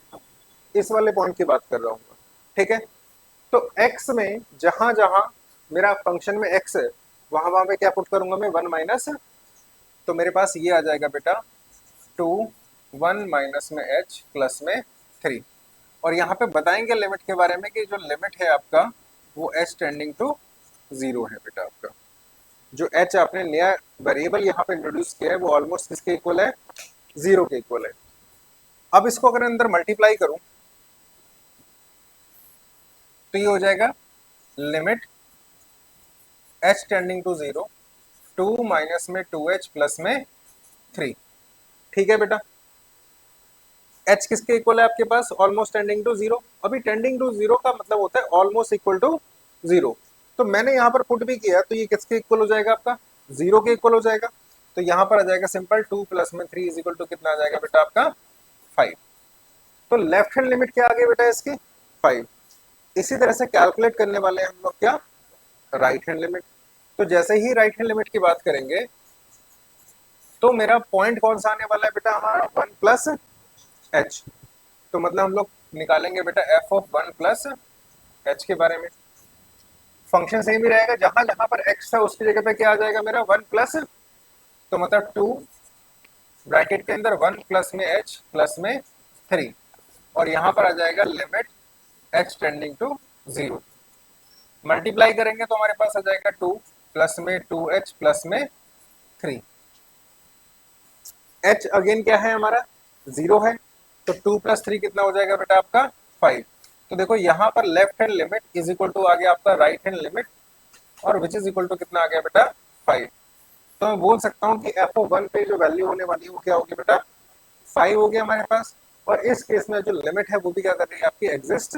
इस वाले पॉइंट की बात कर रहा हूँ। ठीक है। तो x में जहां जहां मेरा फंक्शन में x है, वहां वहां पे क्या पुट करूंगा मैं, 1 माइनस। तो मेरे पास ये आ जाएगा बेटा 2, 1 माइनस में h प्लस में 3। और यहाँ पे बताएंगे लिमिट के बारे में कि जो लिमिट है आपका वो h टेंडिंग टू जीरो है बेटा आपका। जो h आपने नया वेरिएबल यहाँ पे इंट्रोड्यूस किया है वो ऑलमोस्ट किसके इक्वल है, जीरो के इक्वल है। अब इसको अगर अंदर मल्टीप्लाई करूं तो ये हो जाएगा limit h tending to zero, 2 minus में 2h प्लस में 3। ठीक है बेटा। h किसके इक्वल है आपके पास, ऑलमोस्ट टेंडिंग टू जीरो। अभी टेंडिंग टू जीरो का मतलब होता है ऑलमोस्ट इक्वल टू जीरो। तो मैंने यहाँ पर पुट भी किया, तो ये किसके इक्वल हो जाएगा आपका, जीरो के इक्वल हो जाएगा। तो यहाँ पर आ जाएगा सिंपल 2 प्लस में 3 इज इक्वल टू कितना आ जाएगा बेटा आपका 5। तो लेफ्ट हैंड लिमिट क्या आ गई बेटा इसकी, 5। इसी तरह से कैलकुलेट करने वाले हैं हम लोग क्या, राइट हैंड लिमिट। तो जैसे ही राइट हैंड लिमिट की बात करेंगे तो मेरा पॉइंट कौन सा आने वाला है बेटा, हमारा 1 प्लस एच। तो मतलब हम लोग निकालेंगे बेटा एफ ऑफ 1 प्लस एच के बारे में। फंक्शन सेम ही रहेगा, जहां जहां पर एक्स था उसकी जगह पे क्या आ जाएगा मेरा 1 प्लस, तो मतलब 2 ब्रैकेट के अंदर 1 प्लस में एच प्लस में 3, और यहाँ पर आ जाएगा limit h tending to zero. Multiply करेंगे तो हमारे पास आ जाएगा 2 प्लस में 2h प्लस में 3। h अगेन क्या है हमारा, जीरो है। तो 2 प्लस 3 कितना हो जाएगा बेटा आपका 5। तो देखो यहाँ पर left hand limit is equal to आ गया आपका राइट हैंड लिमिट, और विच इज इक्वल टू कितना आ गया बेटा 5। तो मैं बोल सकता हूँ कि एफ ऑफ 1 पे जो वैल्यू होने वाली है वो क्या होगी बेटा 5 हो गया हमारे पास। और इस केस में जो लिमिट है वो भी क्या कर रही है आपकी, एग्जिस्ट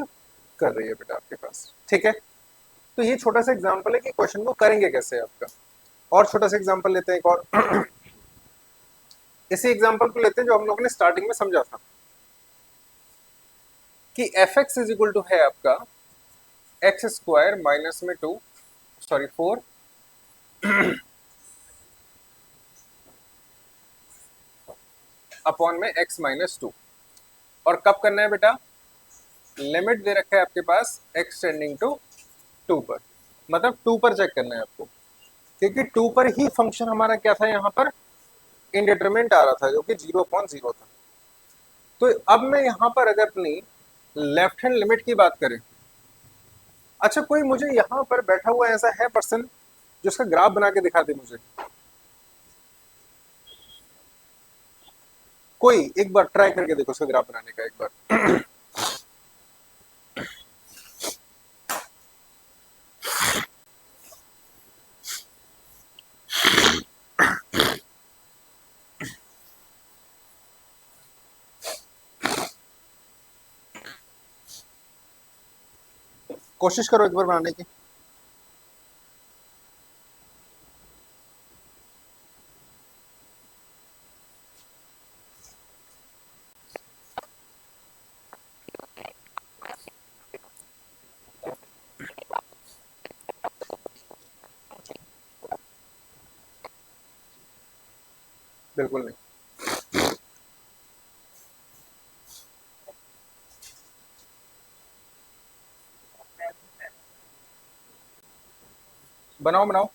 कर रही है बेटा आपके पास। ठीक है। तो ये छोटा सा एग्जांपल है कि क्वेश्चन को करेंगे कैसे आपका। और छोटा सा एग्जांपल लेते हैं एक और। इसी एग्जांपल को लेते हैं जो हम लोगों ने स्टार्टिंग में समझा था कि f x is equal to है आपका एक्स स्क्वायर माइनस में 2, सॉरी 4 अपॉन में एक्स माइनस 2। और कब करना है बेटा, लिमिट दे रखा है आपके पास एक्स टेंडिंग टू 2 पर, मतलब 2 पर चेक करना है आपको, क्योंकि 2 पर ही फंक्शन हमारा क्या था यहाँ पर, इनडिटरमिनेट आ रहा था जो कि 0.0 था। तो अब मैं यहाँ पर अगर अपनी लेफ्ट हैंड लिमिट की बात करें, अच्छा कोई मुझे यहाँ पर बैठा हुआ ऐसा है पर्सन जो उसका ग्राफ बना के दिखा दे मुझे, कोई एक बार ट्राई करके देखो उसका ग्राफ बनाने का एक बार। कोशिश करो एक बार बनाने की। बिल्कुल नहीं। बनाओ बनाओ।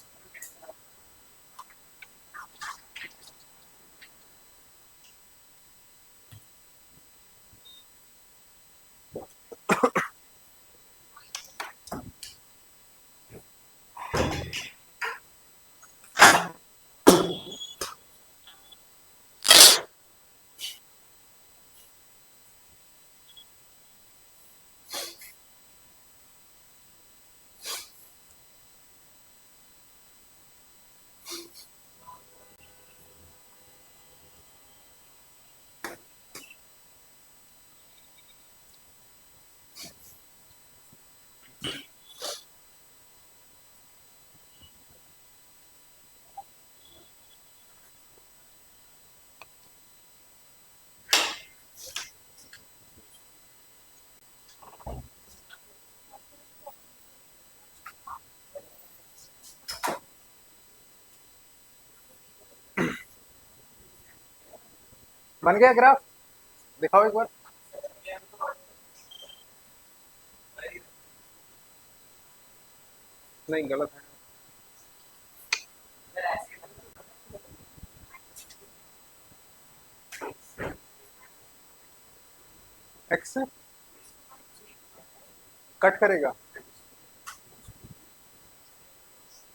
बन गया ग्राफ, दिखाओ एक बार। नहीं, गलत है। एक्स से कट करेगा।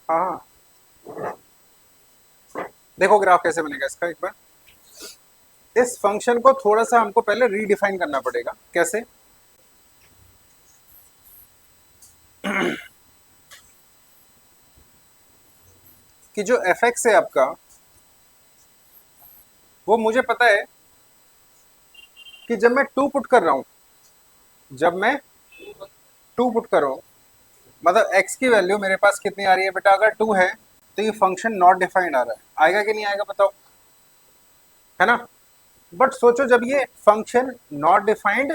हाँ हाँ, देखो ग्राफ कैसे बनेगा इसका एक बार। इस फंक्शन को थोड़ा सा हमको पहले रीडिफाइन करना पड़ेगा। कैसे? कि जो एफ एक्स है आपका, वो मुझे पता है कि जब मैं टू पुट कर रहा हूं, जब मैं टू पुट कर रहा हूं, मतलब एक्स की वैल्यू मेरे पास कितनी आ रही है बेटा? अगर टू है तो ये फंक्शन नॉट डिफाइंड आ रहा है। आएगा कि नहीं आएगा बताओ, है ना? बट सोचो जब ये फंक्शन नॉट डिफाइंड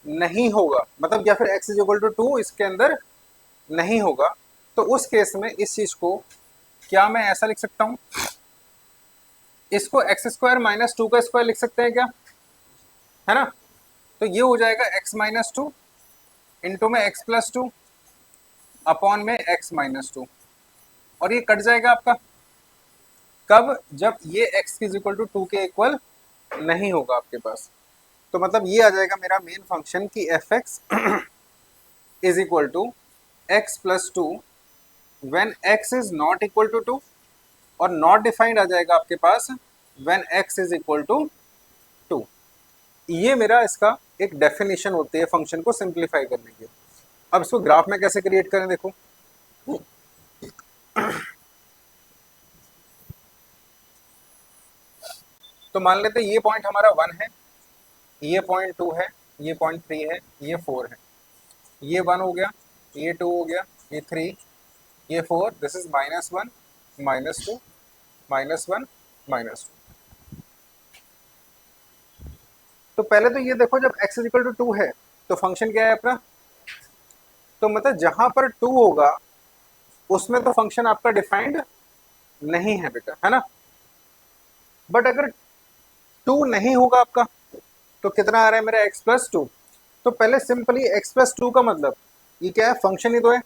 नहीं होगा, मतलब या फिर x is equal to two इसके अंदर नहीं होगा, तो उस केस में इस चीज को क्या मैं ऐसा लिख सकता हूं, इसको एक्स स्क्वायर माइनस टू का स्क्वायर लिख सकते हैं क्या? है ना? तो ये हो जाएगा एक्स माइनस टू इंटू में एक्स प्लस टू अपॉन में एक्स माइनस टू, और ये कट जाएगा आपका कब? जब ये x is equal to two के इक्वल नहीं होगा आपके पास। तो मतलब ये आ जाएगा मेरा मेन फंक्शन की F x is equal to x plus two when X is not equal to two, और नॉट डिफाइंड आ जाएगा आपके पास when X is equal to two. ये मेरा इसका एक डेफिनेशन होती है फंक्शन को सिंप्लीफाई करने की। अब इसको ग्राफ में कैसे क्रिएट करें देखो। तो मान लेते हैं ये पॉइंट हमारा वन है, ये पॉइंट टू है, ये पॉइंट थ्री है, ये फोर है। ये वन हो गया, ये टू हो गया, ये थ्री, ये four. This is minus one, minus two, minus one, minus two. तो पहले तो ये देखो, जब x is equal to two है तो फंक्शन क्या है अपना? तो मतलब जहां पर टू होगा उसमें तो फंक्शन आपका डिफाइंड नहीं है बेटा, है ना? बट अगर टू नहीं होगा आपका तो कितना आ रहा है मेरा? X plus to. तो पहले सिंपली एक्स प्लस टू का मतलब ये क्या है? फंक्शन ही तो है।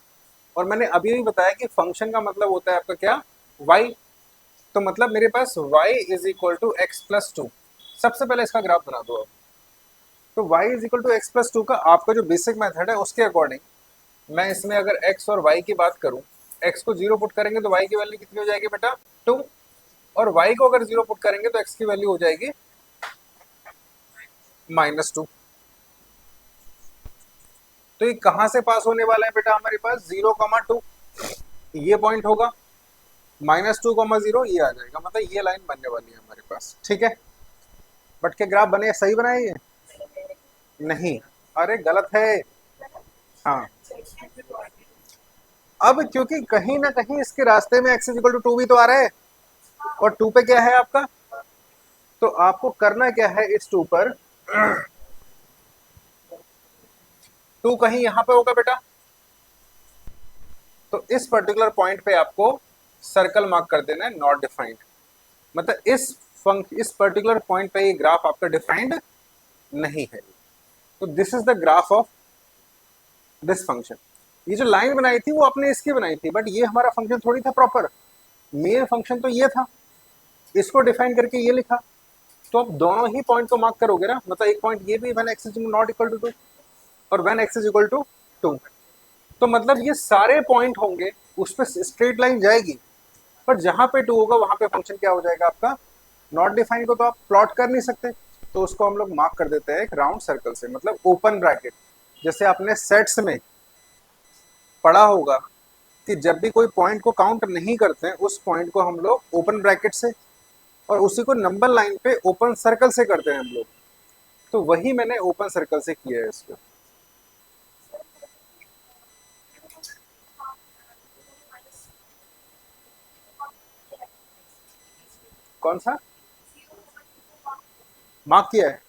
और मैंने अभी भी बताया कि फंक्शन का मतलब होता है आपका क्या? वाई। तो मतलब मेरे पास y is equal to x plus two. सबसे पहले इसका ग्राफ बना दो आप। तो y is equal to x plus two का आपका जो बेसिक मेथड है उसके अकॉर्डिंग मैं इसमें अगर x और y की बात करूं, x को जीरो पुट करेंगे तो y की वैल्यू कितनी हो जाएगी बेटा? टू। और y को अगर जीरो पुट करेंगे तो x की वैल्यू हो जाएगी माइनस टू। तो ये कहां से पास होने वाला है बेटा? हमारे पास जीरो कॉमा टू, ये पॉइंट होगा, माइनस टू कॉमा जीरो ये आ जाएगा, मतलब ये लाइन बनने वाली है हमारे पास। ठीक है? बट के ग्राफ बने सही बनाए ये? नहीं, अरे गलत है। हाँ, अब क्योंकि कहीं ना कहीं इसके रास्ते में एक्स इक्वल टू टू भी तो आ रहा है, और टू पे क्या है आपका? तो आपको करना क्या है इस टू पर? टू कहीं यहां पे होगा बेटा, तो इस पर्टिकुलर पॉइंट पे आपको सर्कल मार्क कर देना है नॉट डिफाइंड। मतलब इस इस पर्टिकुलर पॉइंट पे ये ग्राफ आपका डिफाइंड नहीं है। तो this is the graph of this function. ये जो लाइन बनाई थी वो आपने इसकी बनाई थी, बट ये हमारा फंक्शन थोड़ी था प्रॉपर। मेन फंक्शन तो ये था, इसको डिफाइन करके ये लिखा। तो आप दोनों ही पॉइंट को मार्क करोगे ना, मतलब एक पॉइंट ये भी when x is not equal to 2 और when x is equal to 2। तो मतलब ये सारे पॉइंट होंगे उस पर स्ट्रेट लाइन जाएगी, पर जहां पे 2 होगा वहां पे फंक्शन क्या हो जाएगा आपका, नॉट डिफाइन को तो आप प्लॉट कर नहीं सकते। तो उसको हम लोग मार्क कर देते हैं एक राउंड सर्कल से, मतलब ओपन ब्रैकेट। जैसे आपने सेट्स में पढ़ा होगा कि जब भी कोई पॉइंट को काउंट नहीं करते हैं उस पॉइंट को हम लोग ओपन ब्रैकेट से, और उसी को नंबर लाइन पे ओपन सर्कल से करते हैं हम लोग। तो वही मैंने ओपन सर्कल से किया है इसको। कौन सा मार्क किया है?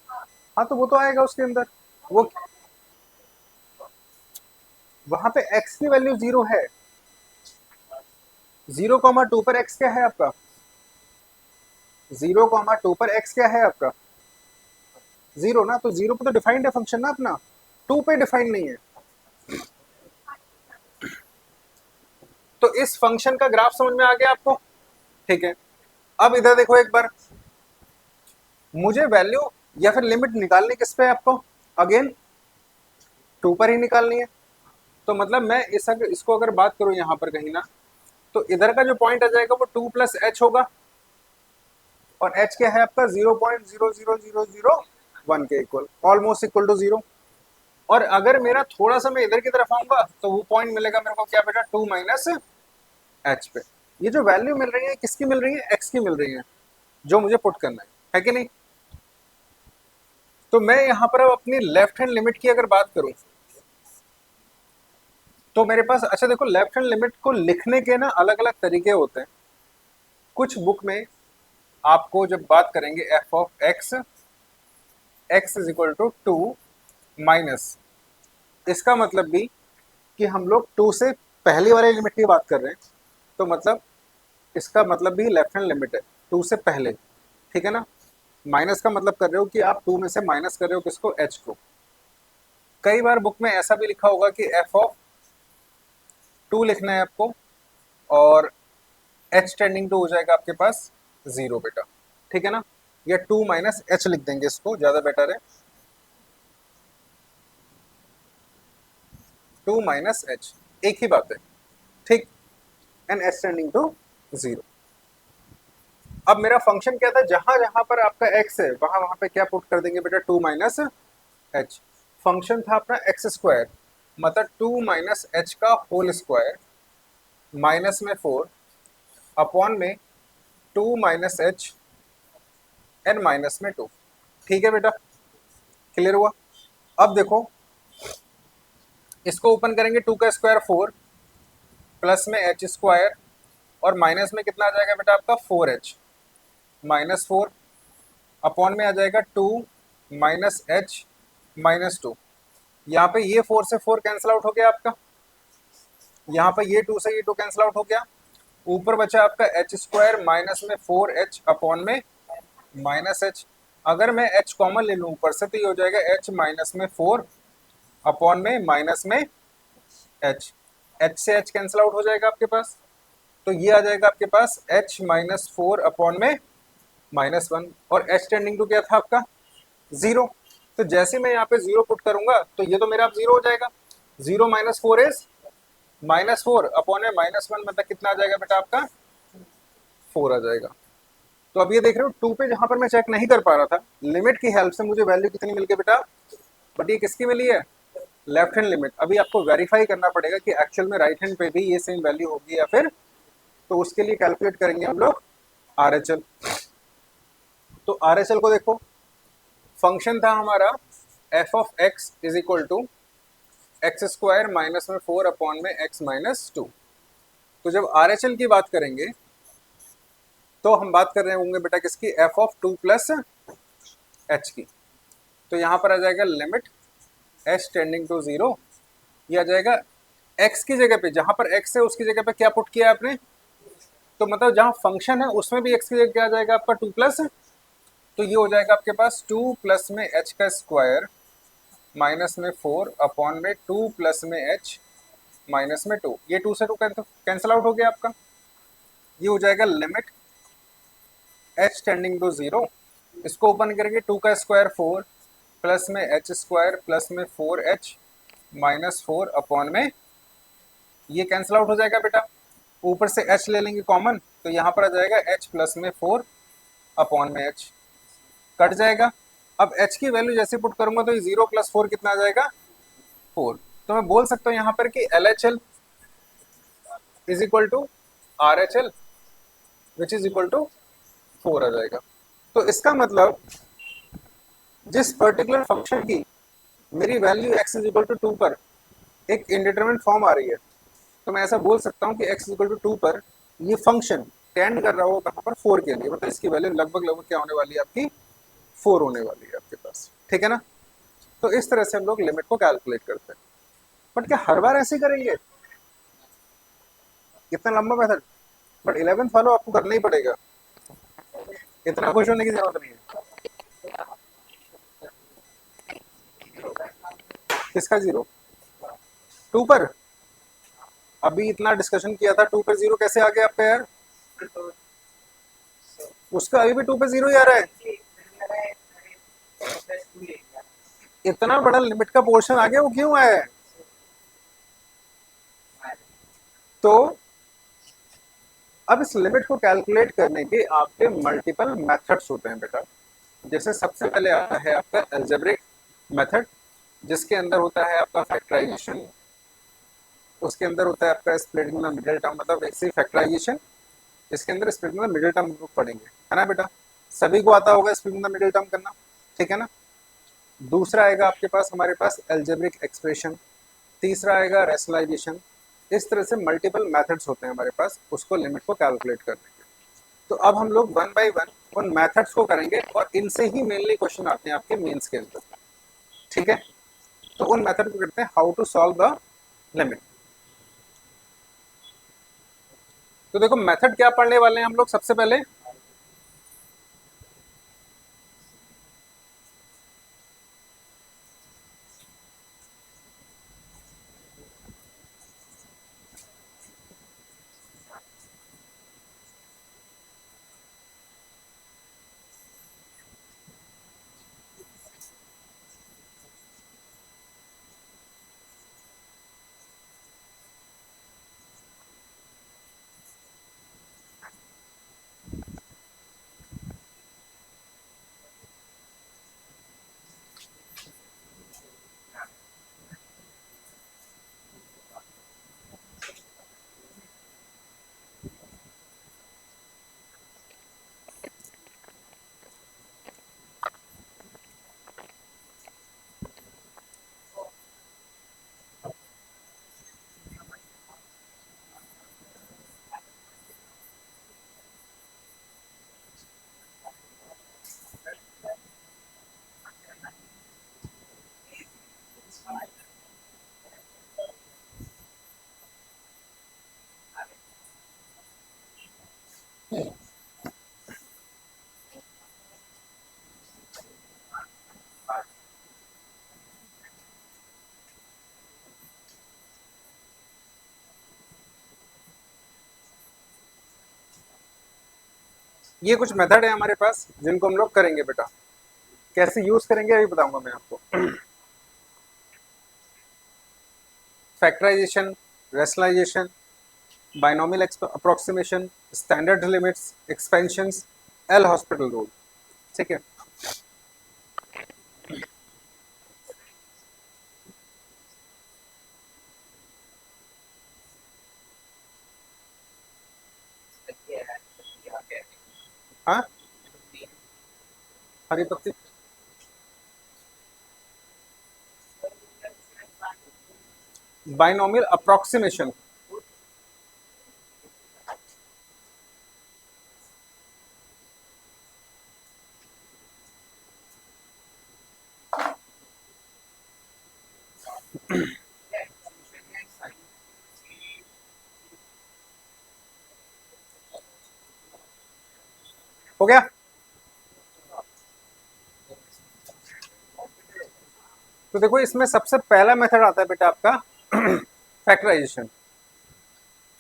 हाँ तो वो तो आएगा उसके अंदर। वो वहां पे x की वैल्यू 0 है। 0,2 पर x क्या है आपका? 0,2 पर x क्या है आपका? 0 ना, तो 0 पे तो डिफाइंड है फंक्शन ना अपना, 2 पे डिफाइंड नहीं है। तो इस फंक्शन का ग्राफ समझ में आ गया आपको? ठीक है, अब इधर देखो एक बार, मुझे वैल्यू या फिर लिमिट निकालनी किस पे है आपको? अगेन 2 पर ही निकालनी है। तो मतलब मैं इसको अगर बात करूं यहाँ पर कहीं ना, तो इधर का जो पॉइंट आ जाएगा वो 2 प्लस एच होगा, और h क्या है आपका? 0.00001 के इक्वल, ऑलमोस्ट इक्वल टू 0। और अगर मेरा थोड़ा सा मैं इधर की तरफ आऊंगा तो वो पॉइंट मिलेगा मेरे को क्या बेटा? 2 माइनस एच पे। ये जो वैल्यू मिल रही है किसकी मिल रही है? x की मिल रही है, जो मुझे पुट करना है कि नहीं? तो मैं यहाँ पर अब अपनी लेफ्ट हैंड लिमिट की अगर बात करूं तो मेरे पास, अच्छा देखो, लेफ्ट हैंड लिमिट को लिखने के ना अलग अलग तरीके होते हैं। कुछ बुक में आपको जब बात करेंगे f of x, x is equal to 2 minus, इसका मतलब भी कि हम लोग 2 से पहली वाली लिमिट की बात कर रहे हैं, तो मतलब इसका मतलब भी लेफ्ट हैंड लिमिट है 2 से पहले, ठीक है ना? माइनस का मतलब कर रहे हो कि आप 2 में से माइनस कर रहे हो किसको? एच को। कई बार बुक में ऐसा भी लिखा होगा कि एफ ऑफ 2 लिखना है आपको, और एच टेंडिंग टू हो जाएगा आपके पास 0 बेटा, ठीक है ना? या 2 माइनस एच लिख देंगे, इसको ज़्यादा बेटर है, 2 माइनस एच, एक ही बात है, ठीक। And h tending to 0। अब मेरा फंक्शन क्या था? जहां जहां पर आपका x है वहां वहां पे क्या पुट कर देंगे बेटा? 2 माइनस एच। फंक्शन था अपना एक्स स्क्वायर, मतलब 2 माइनस एच का होल स्क्वायर, माइनस में 4 अपॉन में 2 माइनस एच एंड माइनस में 2। ठीक है बेटा, क्लियर हुआ? अब देखो, इसको ओपन करेंगे, 2 का स्क्वायर 4 प्लस में एच स्क्वायर, और माइनस में कितना आ जाएगा बेटा आपका? 4h माइनस 4 अपॉन में आ जाएगा 2 माइनस एच माइनस 2। यहाँ पे ये 4 से 4 कैंसिल आउट हो गया आपका, यहाँ पे ये 2 से ये 2 कैंसिल आउट हो गया, ऊपर बचा आपका एच स्क्वायर माइनस में 4h अपॉन में माइनस एच। अगर मैं h कॉमन ले लूँ ऊपर से तो ये हो जाएगा h माइनस में 4 अपॉन में माइनस में h। h से h कैंसिल आउट हो जाएगा आपके पास, तो ये आ जाएगा आपके पास h माइनस 4 अपॉन में माइनस 1, और h टेंडिंग टू क्या था आपका? 0। तो जैसे मैं यहाँ पे 0 पुट करूंगा तो ये तो मेरा अब 0 हो जाएगा। 0 माइनस 4 इज माइनस 4 अपॉन में माइनस 1, मतलब कितना आ जाएगा बेटा आपका? 4 आ जाएगा। तो अब ये देख रहे हो 2 पे जहां पर मैं चेक नहीं कर पा रहा था, लिमिट की हेल्प से मुझे वैल्यू कितनी मिल गई बेटा? बट ये किसकी मिली है? Left hand limit. अभी आपको वेरीफाई करना पड़ेगा कि एक्चुअल में राइट हैंड पे भी ये सेम वैल्यू होगी या फिर, तो उसके लिए कैलकुलेट करेंगे हम लोग RHL। तो RHL को देखो, फंक्शन था हमारा f of x is equal to x square minus में 4 अपॉन में एक्स माइनस 2। तो जब RHL की बात करेंगे तो हम बात कर रहे होंगे बेटा किसकी? एफ ऑफ 2 प्लस एच की। तो यहाँ पर आ जाएगा लिमिट एच टेंडिंग टू 0, ये आ जाएगा x की जगह पे, जहां पर x है उसकी जगह पे क्या पुट किया आपने? तो मतलब जहाँ फंक्शन है उसमें भी एक्स की जगह क्या आ जाएगा आपका 2+, तो ये हो जाएगा आपके पास 2 प्लस में एच का स्क्वायर माइनस में 4 अपॉन में 2 प्लस में एच माइनस में 2, ये 2 से 2 कैंसिल आउट हो गया आपका। ये हो जाएगा लिमिट एच टेंडिंग टू 0, इसको ओपन करके 2 का स्क्वायर 4 प्लस में एच स्क्वायर प्लस में 4h माइनस 4 अपॉन में, ये कैंसिल आउट हो जाएगा बेटा, ऊपर से h ले लेंगे कॉमन, तो यहाँ पर आ जाएगा h प्लस में 4 अपॉन में h, कट जाएगा। अब h की वैल्यू जैसे पुट करूंगा तो ये 0 प्लस 4 कितना आ जाएगा 4, तो मैं बोल सकता हूँ यहाँ पर कि LHL is equal to RHL which is equal to 4 आ जाएगा। तो इसका मतलब जिस पर्टिकुलर फंक्शन की मेरी value x is equal to 2 पर एक इंडिटरमिनेट फॉर्म आ रही है, तो मैं ऐसा बोल सकता हूँ कि x इज इक्वल टू 2 पर ये फंक्शन टेंड कर रहा हो कहाँ पर 4 के लिए, मतलब इसकी वैल्यू लगभग लगभग क्या होने वाली है आपकी 4 होने वाली है आपके पास, ठीक है ना। तो इस तरह से हम लोग लिमिट को कैलकुलेट करते हैं। बट क्या हर बार ऐसे करेंगे, इतना लंबा मेथड, बट 11th फॉलो आपको करना ही पड़ेगा, इतना खुश होने की जरूरत नहीं है। किसका 0 2 पर, अभी इतना डिस्कशन किया था 2 पर 0 कैसे आ गया आपका यार, उसका अभी भी 2 पर 0 ही आ रहा है, इतना बड़ा लिमिट का पोर्शन आ गया, वो क्यों आया है। तो अब इस लिमिट को कैलकुलेट करने के आपके मल्टीपल मेथड्स होते हैं बेटा। जैसे सबसे पहले आता है आपका अलजेब्रिक मेथड, जिसके अंदर होता है आपका फैक्टराइजेशन, उसके अंदर होता है आपका स्प्लिटिंग द मिडिल टर्म, मतलब वैसे फैक्टराइजेशन, इसके अंदर स्प्लिटिंग द मिडिल टर्म पढ़ेंगे, है ना बेटा, सभी को आता होगा स्प्लिटिंग द मिडिल टर्म करना, ठीक है ना। दूसरा आएगा आपके पास हमारे पास अलजेब्रिक एक्सप्रेशन, तीसरा आएगा रैशनलाइजेशन। इस तरह से मल्टीपल मेथड्स होते हैं हमारे पास उसको लिमिट को कैलकुलेट करने के। तो अब हम लोग वन बाय वन उन मेथड्स को करेंगे और इनसे ही मेनली क्वेश्चन आते हैं आपके मेंस के अंदर, ठीक है। तो उन मेथड को करते हैं how to solve the limit. तो देखो मेथड क्या पढ़ने वाले हैं हम लोग सबसे पहले, ये कुछ मेथड है हमारे पास जिनको हम लोग करेंगे बेटा, कैसे यूज करेंगे अभी बताऊंगा मैं आपको। Factorisation, rationalisation, binomial approximation, standard limits, expansions, L hospital rule, ठीक है। हाँ हरी पत्ती, बाइनोमियल अप्रोक्सीमेशन, हो गया? तो देखो इसमें सबसे पहला मेथड आता है बेटा आपका फैक्टराइजेशन।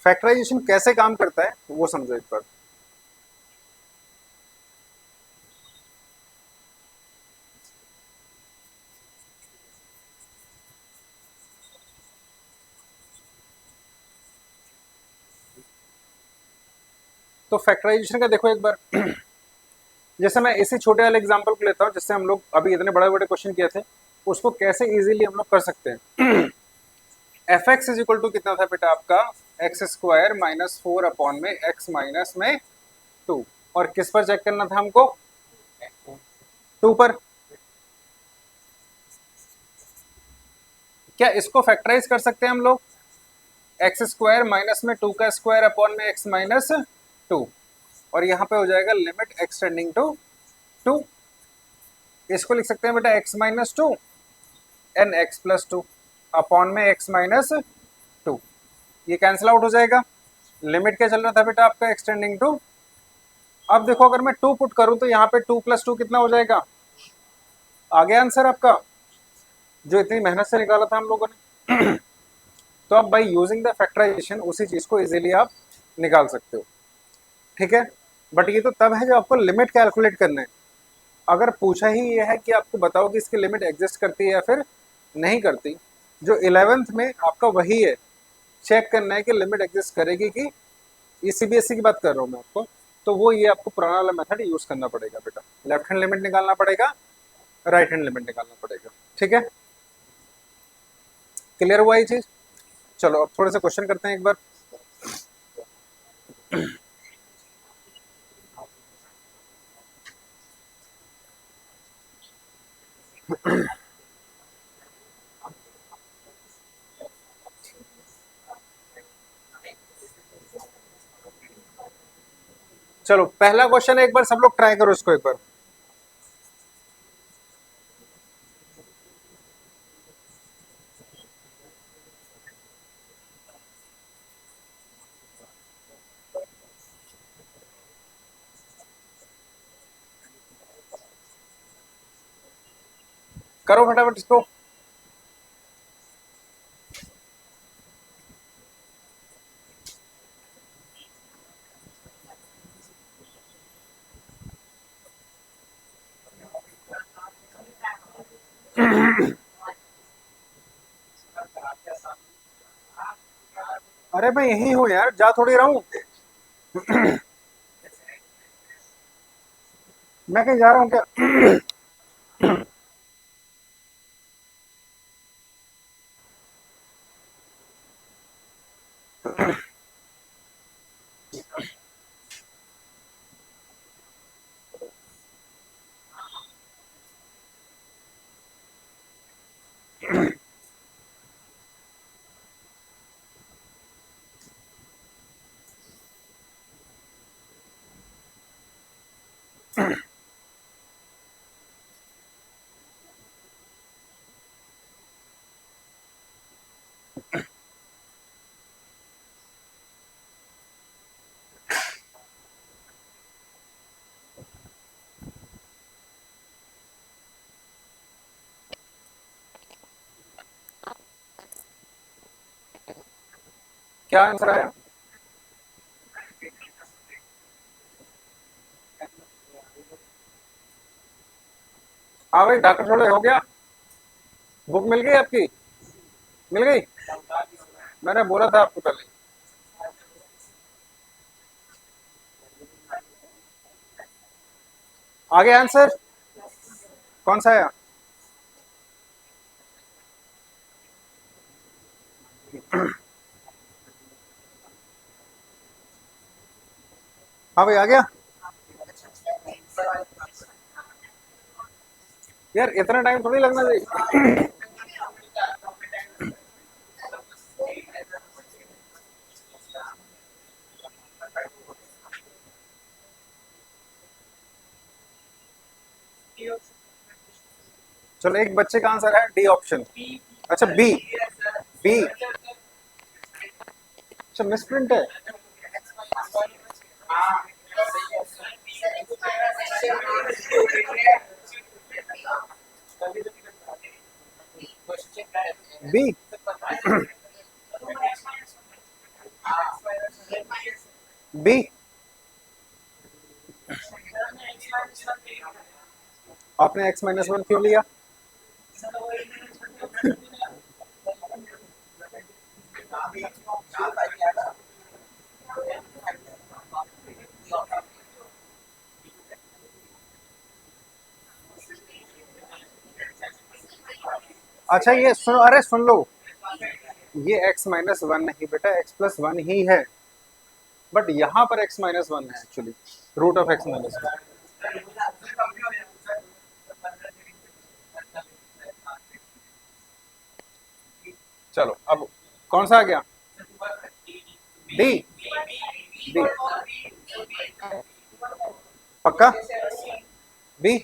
फैक्टराइजेशन कैसे काम करता है वो समझो एक बार। तो फैक्टराइजेशन का देखो एक बार जैसे मैं इसी छोटे वाले एग्जांपल को लेता हूँ जिससे हम लोग अभी इतने बड़े बड़े क्वेश्चन किए थे, उसको कैसे इजीली हम लोग कर सकते हैं। F x is equal to कितना था बेटा आपका, एक्स स्क्वायर माइनस 4 अपॉन में एक्स माइनस में 2, और किस पर चेक करना था हमको, 2 पर। क्या इसको फैक्टराइज कर सकते हैं हम लोग, एक्स स्क्वायर माइनस में 2 का स्क्वायर अपॉन में एक्स माइनस 2, और यहाँ पे हो जाएगा लिमिट एक्स टेंडिंग टू 2। इसको लिख सकते हैं बेटा x minus 2 and x plus 2 upon में एक्स माइनस 2, ये कैंसिल आउट हो जाएगा। लिमिट क्या चल रहा था बेटा आपका एक्सटेंडिंग टू। अब देखो अगर मैं 2 पुट करूं तो यहाँ पे 2 प्लस 2 कितना हो जाएगा, आ गया आंसर आपका जो इतनी मेहनत से निकाला था हम लोगों ने। तो अब बाई यूजिंग द फैक्टराइजेशन उसी चीज को इजीली आप निकाल सकते हो, ठीक है। बट ये तो तब है जब आपको लिमिट कैलकुलेट करना है। अगर पूछा ही ये है कि आपको बताओ कि इसकी लिमिट एग्जिस्ट करती है या फिर नहीं करती, जो 11th में आपका वही है, चेक करना है कि लिमिट एग्जिस्ट करेगी कि, ये सीबीएसई की बात कर रहा हूँ मैं आपको, तो वो ये आपको पुराना वाला मेथड यूज करना पड़ेगा बेटा। लेफ्ट हैंड लिमिट निकालना पड़ेगा, राइट हैंड लिमिट निकालना पड़ेगा, ठीक है। क्लियर हुआ ये चीज? चलो अब थोड़े से क्वेश्चन करते हैं एक बार। चलो पहला क्वेश्चन एक बार सब लोग ट्राई करो इसको एक बार। करो फटाफट इसको। अरे मैं यही हूँ यार, जा थोड़ी रहा हूँ। मैं कहीं जा रहा हूँ क्या? क्या आंसर आया? हाँ भाई डॉक्टर थोड़े हो गया। बुक मिल गई आपकी? मिल गई? मैंने बोला था आपको पहले। आगे आंसर कौन सा आया? हाँ भाई आ गया। यार इतना टाइम थोड़ी लगना चाहिए। चलो एक बच्चे का आंसर है डी ऑप्शन। अच्छा बी। बी अच्छा मिसप्रिंट है। बी। बी आपने x माइनस वन क्यों लिया? अच्छा ये सुनो, अरे सुन लो, ये x माइनस वन नहीं बेटा, x प्लस वन ही है, बट यहाँ पर x माइनस वन है actually, root of x minus one. चलो अब कौन सा आ गया? डी। डी पक्का? बी।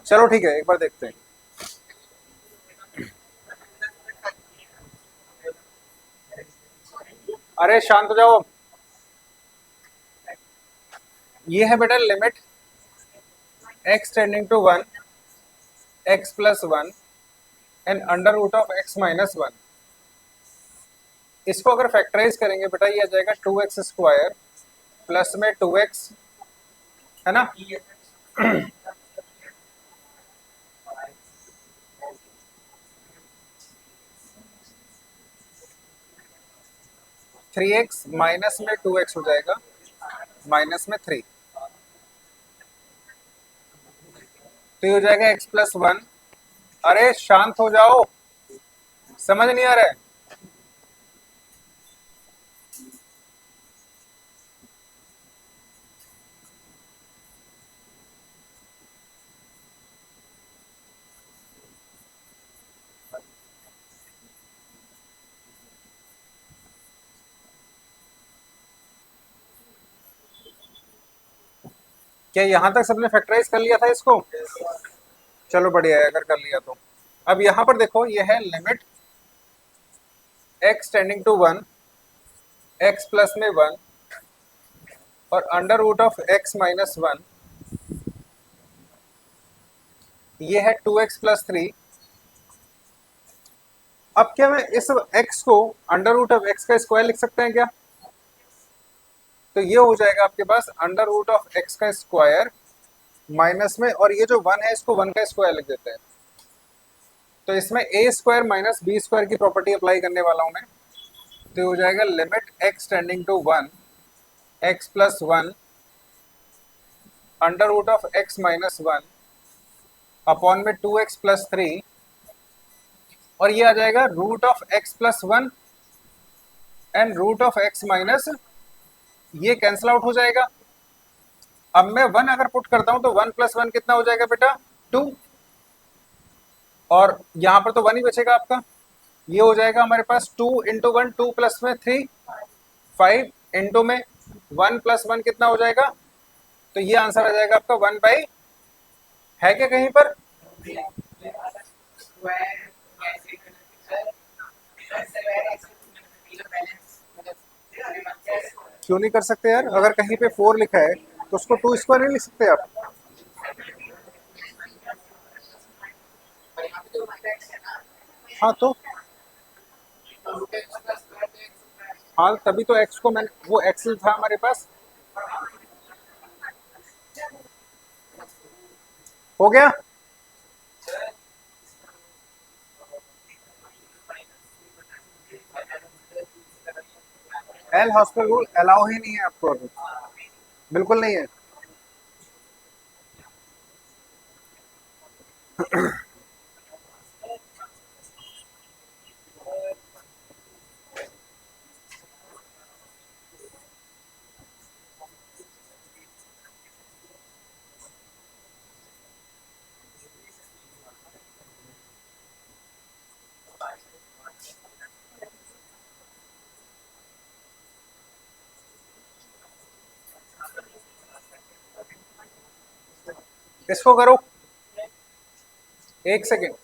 चलो ठीक है, एक बार देखते हैं। अरे शांत हो जाओ। ये है बेटा limit x tending to one, x plus one and under root of x minus one. इसको अगर फैक्टराइज करेंगे बेटा, ये आ जाएगा 2x स्क्वायर प्लस में 2x, है ना? 3x माइनस में 2x हो जाएगा, माइनस में 3, तो ये हो जाएगा x प्लस वन। अरे शांत हो जाओ, समझ नहीं आ रहा है? क्या यहां तक सबने फैक्टराइज कर लिया था इसको? चलो बढ़िया है अगर कर लिया तो। अब यहां पर देखो, ये है limit x tending to one, x plus में वन और under root of x minus one, ये है 2x प्लस थ्री। अब क्या मैं इस x को अंडर रूट ऑफ x का स्क्वायर लिख सकते हैं क्या? तो ये हो जाएगा आपके पास अंडर रूट ऑफ x का स्क्वायर माइनस में, और ये जो वन है इसको वन का स्क्वायर लिख देते हैं। तो इसमें a square minus b square की प्रॉपर्टी अप्लाई करने वाला हूं मैं। तो हो जाएगा limit x tending to one, x plus one under root of x minus one upon में 2x प्लस थ्री, और ये आ जाएगा root of x plus one and root of x minus, ये कैंसिल आउट हो जाएगा। अब मैं वन अगर पुट करता हूं तो वन प्लस वन कितना हो जाएगा बेटा? 2, और यहां पर तो वन ही बचेगा आपका। ये हो जाएगा हमारे पास 2 इंटू वन, 2 प्लस में 3, 5 इंटू में वन प्लस वन कितना हो जाएगा? तो ये आंसर आ जाएगा आपका 1/, है क्या कहीं पर? क्यों नहीं कर सकते यार? अगर कहीं पे 4 लिखा है तो उसको 2 स्क्वायर नहीं लिख सकते आप? हाँ तो हाँ, तभी तो x को मैंने, वो x था हमारे पास। हो गया? एल हॉस्पिटल रूल अलाउ ही नहीं है आपको अभी, बिल्कुल नहीं है। इसको करो, एक सेकेंड।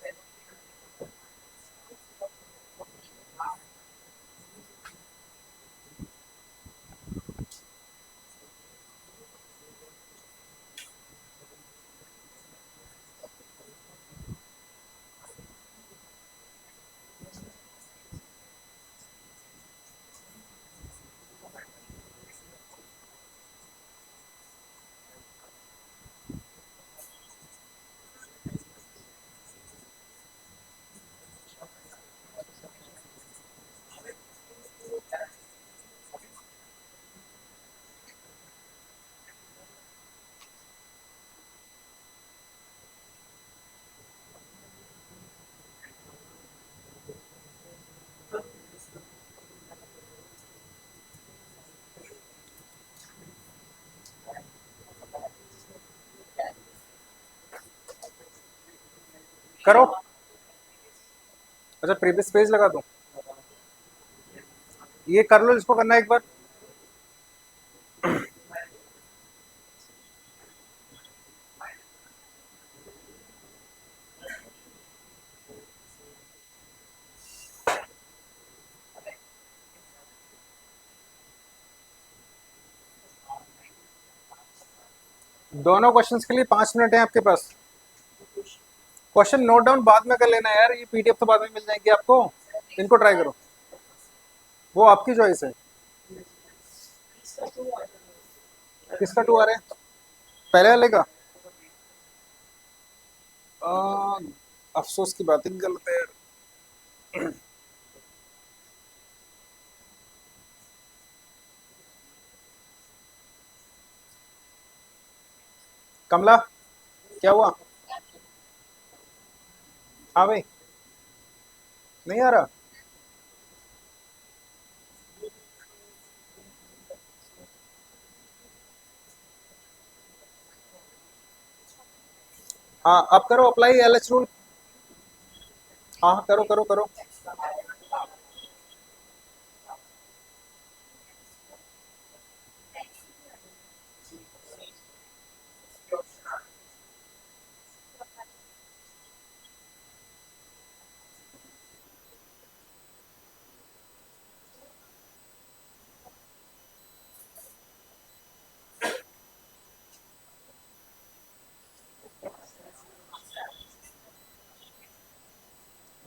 करो। अच्छा प्रीवियस पेज लगा दूं, ये कर लो जिसको करना है एक बार। दोनों क्वेश्चंस के लिए 5 मिनट है आपके पास। क्वेश्चन नोट डाउन बाद में कर लेना यार, ये पीडीएफ तो बाद में मिल जाएंगी आपको। इनको ट्राई करो, वो आपकी चॉइस है। किसका 2 आ रहा है? पहले वाले का? आ, अफसोस की बात है, गलत है यार। कमला, क्या हुआ? हाँ भाई, नहीं आ रहा। हाँ अब करो अप्लाई एलएच रूल। हाँ हाँ, करो करो करो।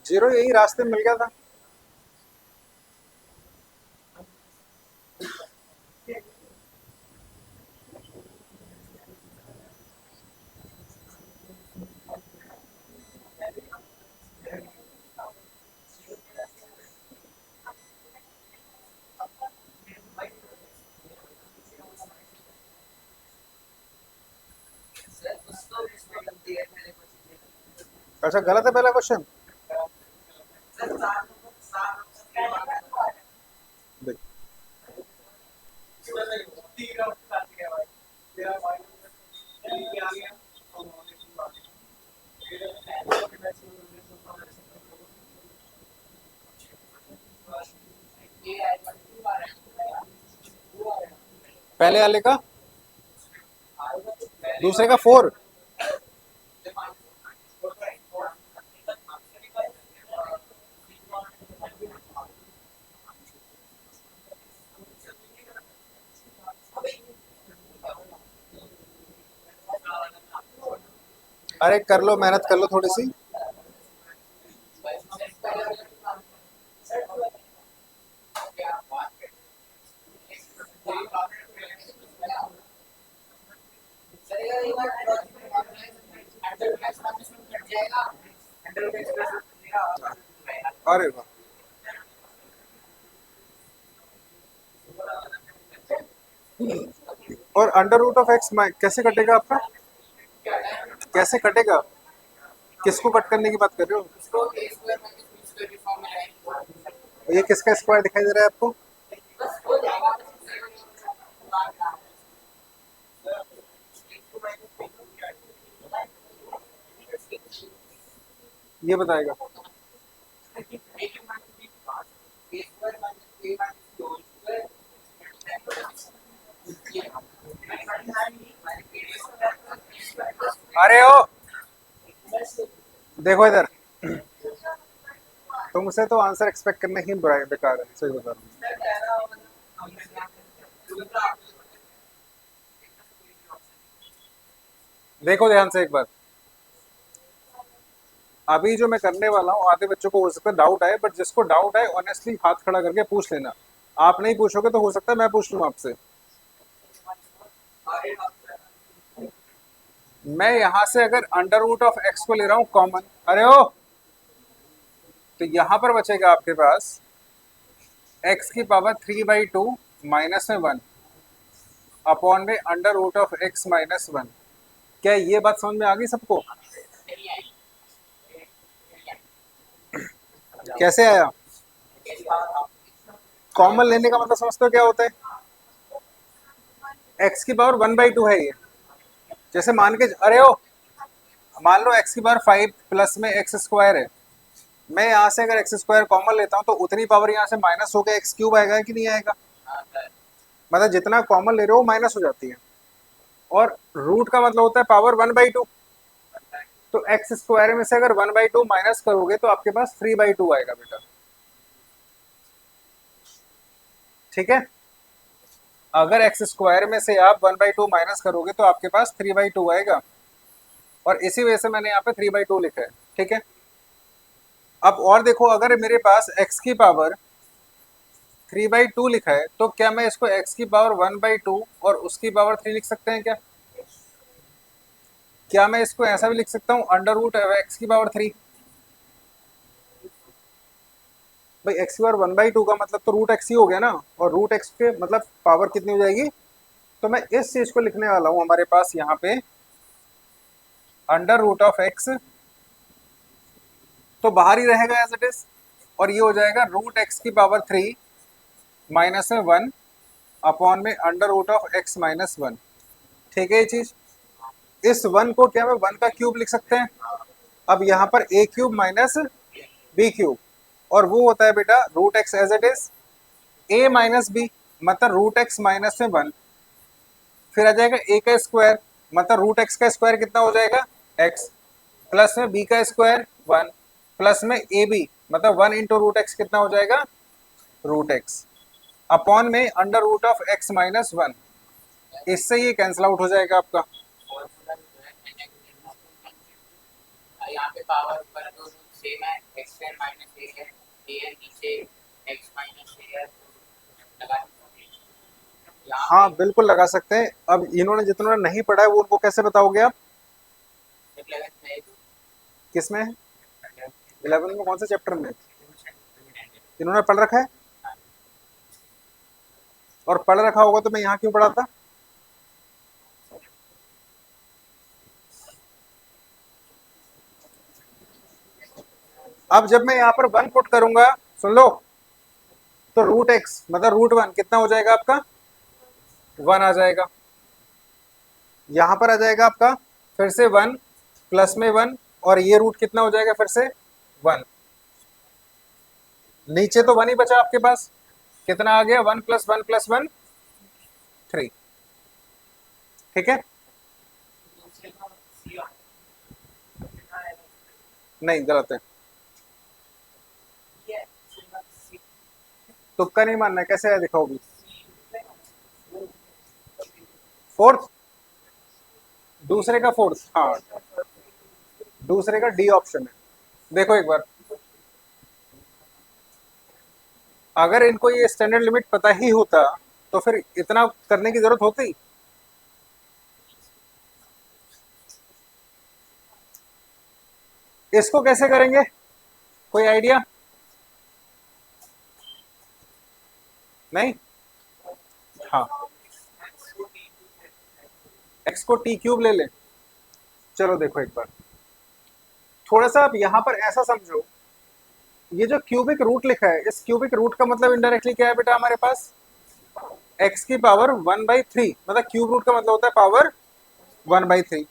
जीरो यही रास्ते में मिल गया था। अच्छा गलत है पहला क्वेश्चन। पहले वाले का, दूसरे का 4। अरे कर लो, मेहनत कर लो थोड़ी सी। अरे वाह। और अंडर रूट ऑफ एक्स कैसे कटेगा आपका? कैसे कटेगा? किसको कट करने की बात कर रहे हो? ये किसका स्क्वायर दिखाई दे रहा है आपको? ये बताएगा। अरे ओ, देखो इधर, तुमसे तो आंसर एक्सपेक्ट करना ही बुरा है, बेकार है, सही बता रहा हूँ। देखो ध्यान से एक बार, अभी जो मैं करने वाला हूँ आधे बच्चों को हो सकता है डाउट आए, बट जिसको डाउट आए ऑनेस्टली हाथ खड़ा करके पूछ लेना। आप नहीं पूछोगे तो हो सकता है मैं पूछ लूँ आपसे। मैं यहां से अगर अंडर रूट ऑफ एक्स को ले रहा हूँ कॉमन, अरे ओ, तो यहां पर बचेगा आपके पास एक्स की पावर 3/2 माइनस में 1 अपॉन में under root of x minus 1। क्या ये बात समझ में आ गई सबको? कैसे आया? कॉमन लेने का मतलब समझते हो क्या होता है? एक्स की पावर 1/2 है ये। जैसे मान के, अरे ओ, मान लो x की पावर 5 प्लस में एक्स स्क्वायर है, मैं यहाँ से अगर एक्स स्क्वायर कॉमन लेता हूँ तो उतनी पावर यहाँ से माइनस होकर एक्स क्यूब आएगा कि नहीं आएगा? मतलब जितना कॉमन ले रहे हो माइनस हो जाती है। और रूट का मतलब होता है पावर 1/2, तो एक्स स्क्वायर में से अगर 1/2 माइनस करोगे तो आपके पास 3/2 आएगा बेटा। ठीक है, अगर एक्स स्क्वायर में से आप 1/2 माइनस करोगे तो आपके पास 3/2 आएगा, और इसी वजह से मैंने यहाँ पे 3/2 लिखा है। ठीक है, अब और देखो, अगर मेरे पास x की पावर 3/2 लिखा है तो क्या मैं इसको x की पावर 1/2 और उसकी पावर 3 लिख सकते हैं क्या? क्या मैं इसको ऐसा भी लिख सकता हूँ अंडर रूट एक्स की पावर 3? भाई एक्स की पावर 1/2 का मतलब तो रूट एक्स ही हो गया ना, और रूट एक्स के मतलब पावर कितनी हो जाएगी? तो मैं इस चीज को लिखने वाला हूँ हमारे पास यहाँ पे अंडर रूट ऑफ एक्स, तो बाहर ही रहेगा एज इट इज, और ये हो जाएगा रूट एक्स की पावर 3 माइनस में 1 अपॉन में under root of x minus 1। ठीक है, ये चीज, इस 1 को क्या मैं 1 का क्यूब लिख सकते हैं? अब यहाँ पर a cube minus b cube, और वो होता है बेटा root x as it is, a minus b मतलब रूट एक्स माइनस में 1, फिर आ जाएगा a का स्क्वायर मतलब रूट एक्स का स्क्वायर कितना हो जाएगा x, प्लस में b का स्क्वायर 1, प्लस में ए बी मतलब 1 इंटू रूट एक्स कितना हो जाएगा रूट एक्स, अपॉन में under root of x minus 1। इससे ये कैंसिल आउट हो जाएगा आपका। यहाँ पे पावर ऊपर तो सेम है, xn माइनस ए है, an नीचे x माइनस ए है, लगा हाँ बिल्कुल लगा सकते हैं। अब इन्होंने जितनों ने नहीं पढ़ा है वो उनको कैसे बताओगे आप? किस में है? 11 में कौन से चैप्टर में इन्होंने पढ़ रखा है? और पढ़ रखा होगा तो मैं यहाँ क्यों पढ़ाता? अब जब मैं यहाँ पर 1 पुट करूंगा, सुन लो, तो रूट एक्स मतलब रूट 1 कितना हो जाएगा आपका 1 आ जाएगा, यहाँ पर आ जाएगा आपका फिर से 1 प्लस में 1, और ये रूट कितना हो जाएगा फिर से 1, नीचे तो 1 ही बचा आपके पास, कितना आ गया 1 प्लस 1 प्लस 1 3। ठीक है, नहीं गलत है, तुक्का नहीं मानना है, कैसे है दिखाओगी? फोर्थ, दूसरे का फोर्थ, हाँ दूसरे का डी ऑप्शन है। देखो एक बार, अगर इनको ये स्टैंडर्ड लिमिट पता ही होता तो फिर इतना करने की जरूरत होती? इसको कैसे करेंगे, कोई आइडिया? नहीं, हाँ एक्स को टी क्यूब ले लें। चलो देखो एक बार, थोड़ा सा आप यहाँ पर ऐसा समझो, ये जो क्यूबिक रूट लिखा है, इस क्यूबिक रूट का मतलब इनडायरेक्टली क्या है बेटा हमारे पास? एक्स की पावर 1/3, मतलब क्यूब रूट का मतलब होता है पावर 1/3।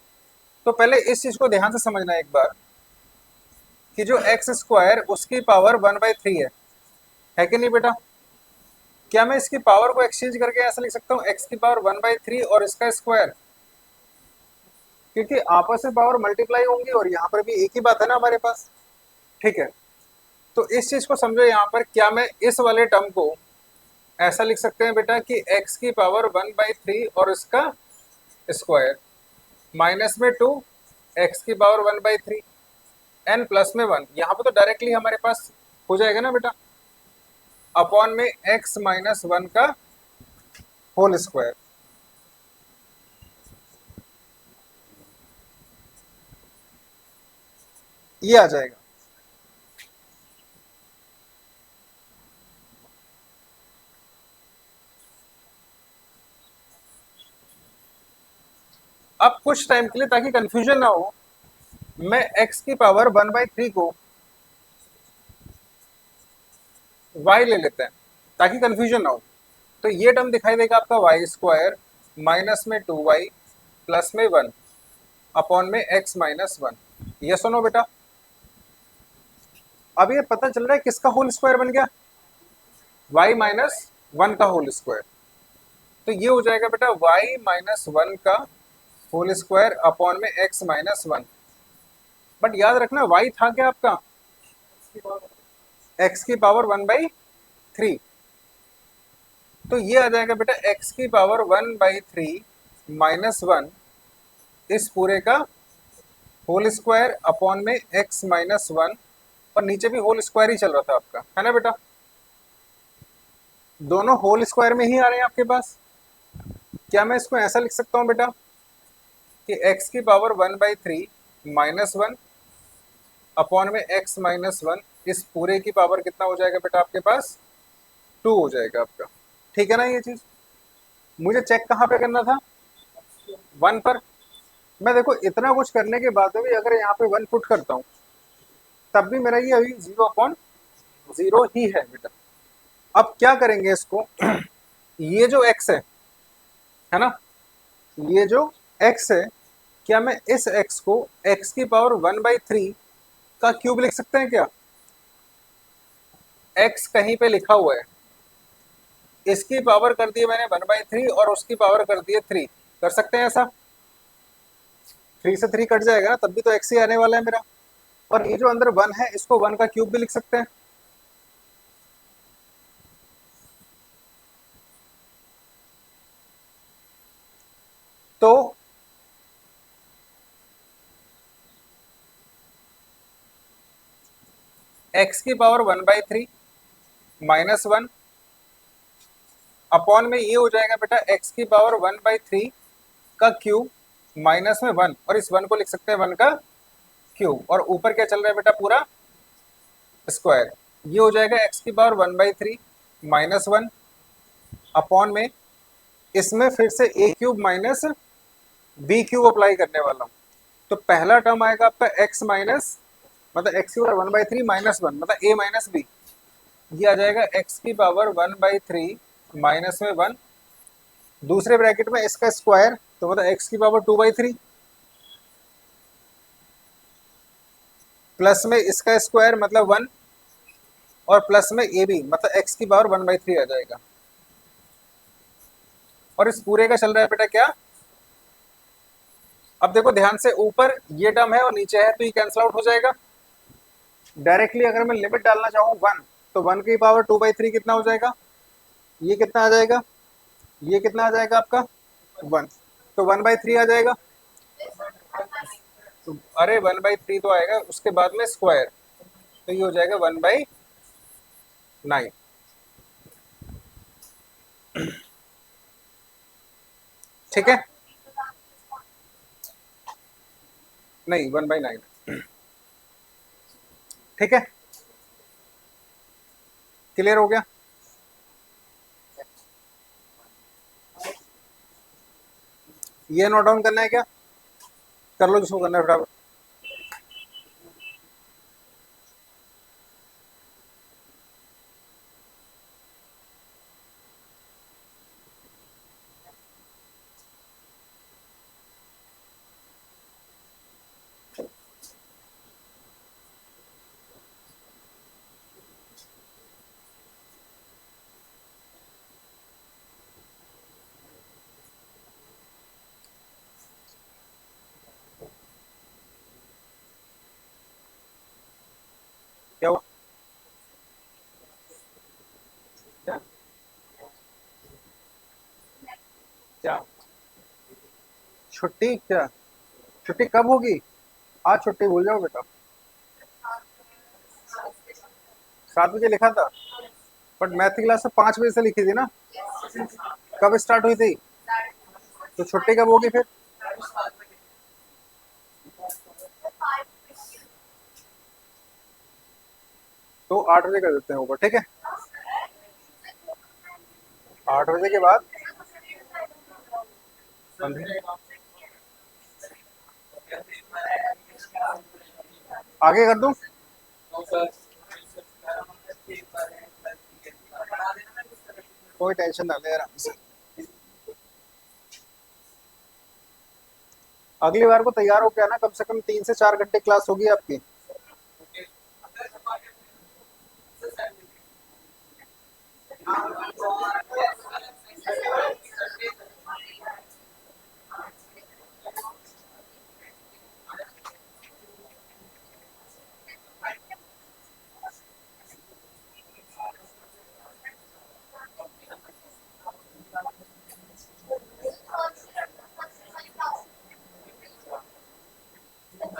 तो पहले इस चीज को ध्यान से समझना एक बार, कि जो एक्स स्क्वायर उसकी पावर 1/3 है कि नहीं बेटा? क्या मैं इसकी पावर को एक्सचेंज करके ऐसा लिख सकता हूँ एक्स की पावर 1/3 और इसका स्क्वायर? क्योंकि आपस में पावर मल्टीप्लाई होंगी और यहाँ पर भी एक ही बात है ना हमारे पास। ठीक है, तो इस चीज को समझो, यहाँ पर क्या मैं इस वाले टर्म को ऐसा लिख सकते हैं बेटा कि x की पावर 1/3 और इसका स्क्वायर माइनस में 2 x की पावर 1/3 n प्लस में 1, यहाँ पर तो डायरेक्टली हमारे पास हो जाएगा ना बेटा, अपॉन में x माइनस 1 का होल स्क्वायर। ये आ जाएगा। अब कुछ टाइम के लिए, ताकि कंफ्यूजन ना हो, मैं x की पावर 1/3 को y ले लेते हैं ताकि कंफ्यूजन ना हो। तो ये टर्म दिखाई देगा आपका वाई स्क्वायर माइनस में 2y प्लस में 1, अपॉन में x माइनस वन। ये सुनो बेटा, अब ये पता चल रहा है किसका होल स्क्वायर बन गया, y माइनस वन का होल स्क्वायर। तो ये हो जाएगा बेटा y माइनस वन का होल स्क्वायर अपॉन में x माइनस वन। बट याद रखना y था क्या आपका, x की पावर वन बाई थ्री। तो ये आ जाएगा बेटा x की power one by three minus one इस पूरे का होल स्क्वायर अपॉन में x माइनस वन, और नीचे भी होल स्क्वायर ही चल रहा था आपका, है ना बेटा, दोनों होल स्क्वायर में ही आ रहे हैं आपके पास। क्या मैं इसको ऐसा लिख सकता हूँ बेटा कि x की power one by three minus one upon में x माइनस वन, इस पूरे की पावर कितना हो जाएगा बेटा आपके पास, टू हो जाएगा आपका। ठीक है ना, ये चीज मुझे चेक कहाँ पे करना था, वन पर। मैं देखो इतना कुछ करने के बाद भी अगर यहाँ पे वन पुट करता हूँ तब भी मेरा ये अभी जीरो अपॉन जीरो ही है बेटा। अब क्या करेंगे इसको ये जो x है ना, ये जो x है, क्या मैं इस x को x की पावर वन बाई थ्री का क्यूब लिख सकते हैं क्या, x कहीं पे लिखा हुआ है, इसकी पावर कर दी मैंने वन बाई थ्री और उसकी पावर कर दी है थ्री, कर सकते हैं ऐसा, थ्री से थ्री कट जाएगा ना, तब भी तो x ही आने वाला है मेरा। और ये जो अंदर वन है इसको वन का क्यूब भी लिख सकते हैं। तो x की power one by three minus one upon में ये हो जाएगा बेटा x की पावर वन बाई थ्री का क्यूब माइनस में वन, और इस वन को लिख सकते हैं वन का क्यूब, और ऊपर क्या चल रहा है बेटा पूरा स्क्वायर। ये हो जाएगा x की power one by three minus one upon में इसमें फिर से a cube minus b cube apply करने वाला हूँ। तो पहला टर्म आएगा आपका x माइनस मतलब x की power one by three minus one मतलब a माइनस बी, ये आ जाएगा x की power one by three minus में वन, दूसरे ब्रैकेट में इसका स्क्वायर तो मतलब x की power two by three plus में इसका स्क्वायर मतलब वन, और प्लस में ए बी मतलब x की पावर वन बाई थ्री आ जाएगा। और इस पूरे का चल रहा है बेटा क्या, अब देखो ध्यान से, ऊपर ये टर्म है और नीचे है तो ये कैंसिल आउट हो जाएगा। डायरेक्टली अगर मैं लिमिट डालना चाहूँ वन, तो वन की पावर टू बाई थ्री कितना हो जाएगा, ये कितना आ जाएगा, ये कितना आ जाएगा आपका वन, तो वन बाई थ्री आ जाएगा। तो अरे वन बाई थ्री तो आएगा उसके बाद में स्क्वायर, तो ये हो जाएगा वन बाई नाइन। ठीक है, नहीं वन बाई नाइन। ठीक है, क्लियर हो गया। ये नोट डाउन करना है क्या, कर लो जिसको करना है फटाफट। क्या हुआ, क्या क्या छुट्टी, क्या छुट्टी कब होगी, आज छुट्टी भूल जाओ बेटा, 7 बजे लिखा था, बट मैथ की क्लास तो 5 बजे से लिखी थी ना, कब स्टार्ट हुई थी, तो छुट्टी कब होगी फिर, तो 8 बजे कर देते हैं ऊपर, ठीक है, 8 बजे के बाद आगे कर दूं, कोई टेंशन ना ले आराम से। अगली बार को तैयार हो के आना, कम से कम 3 से 4 घंटे क्लास होगी आपकी।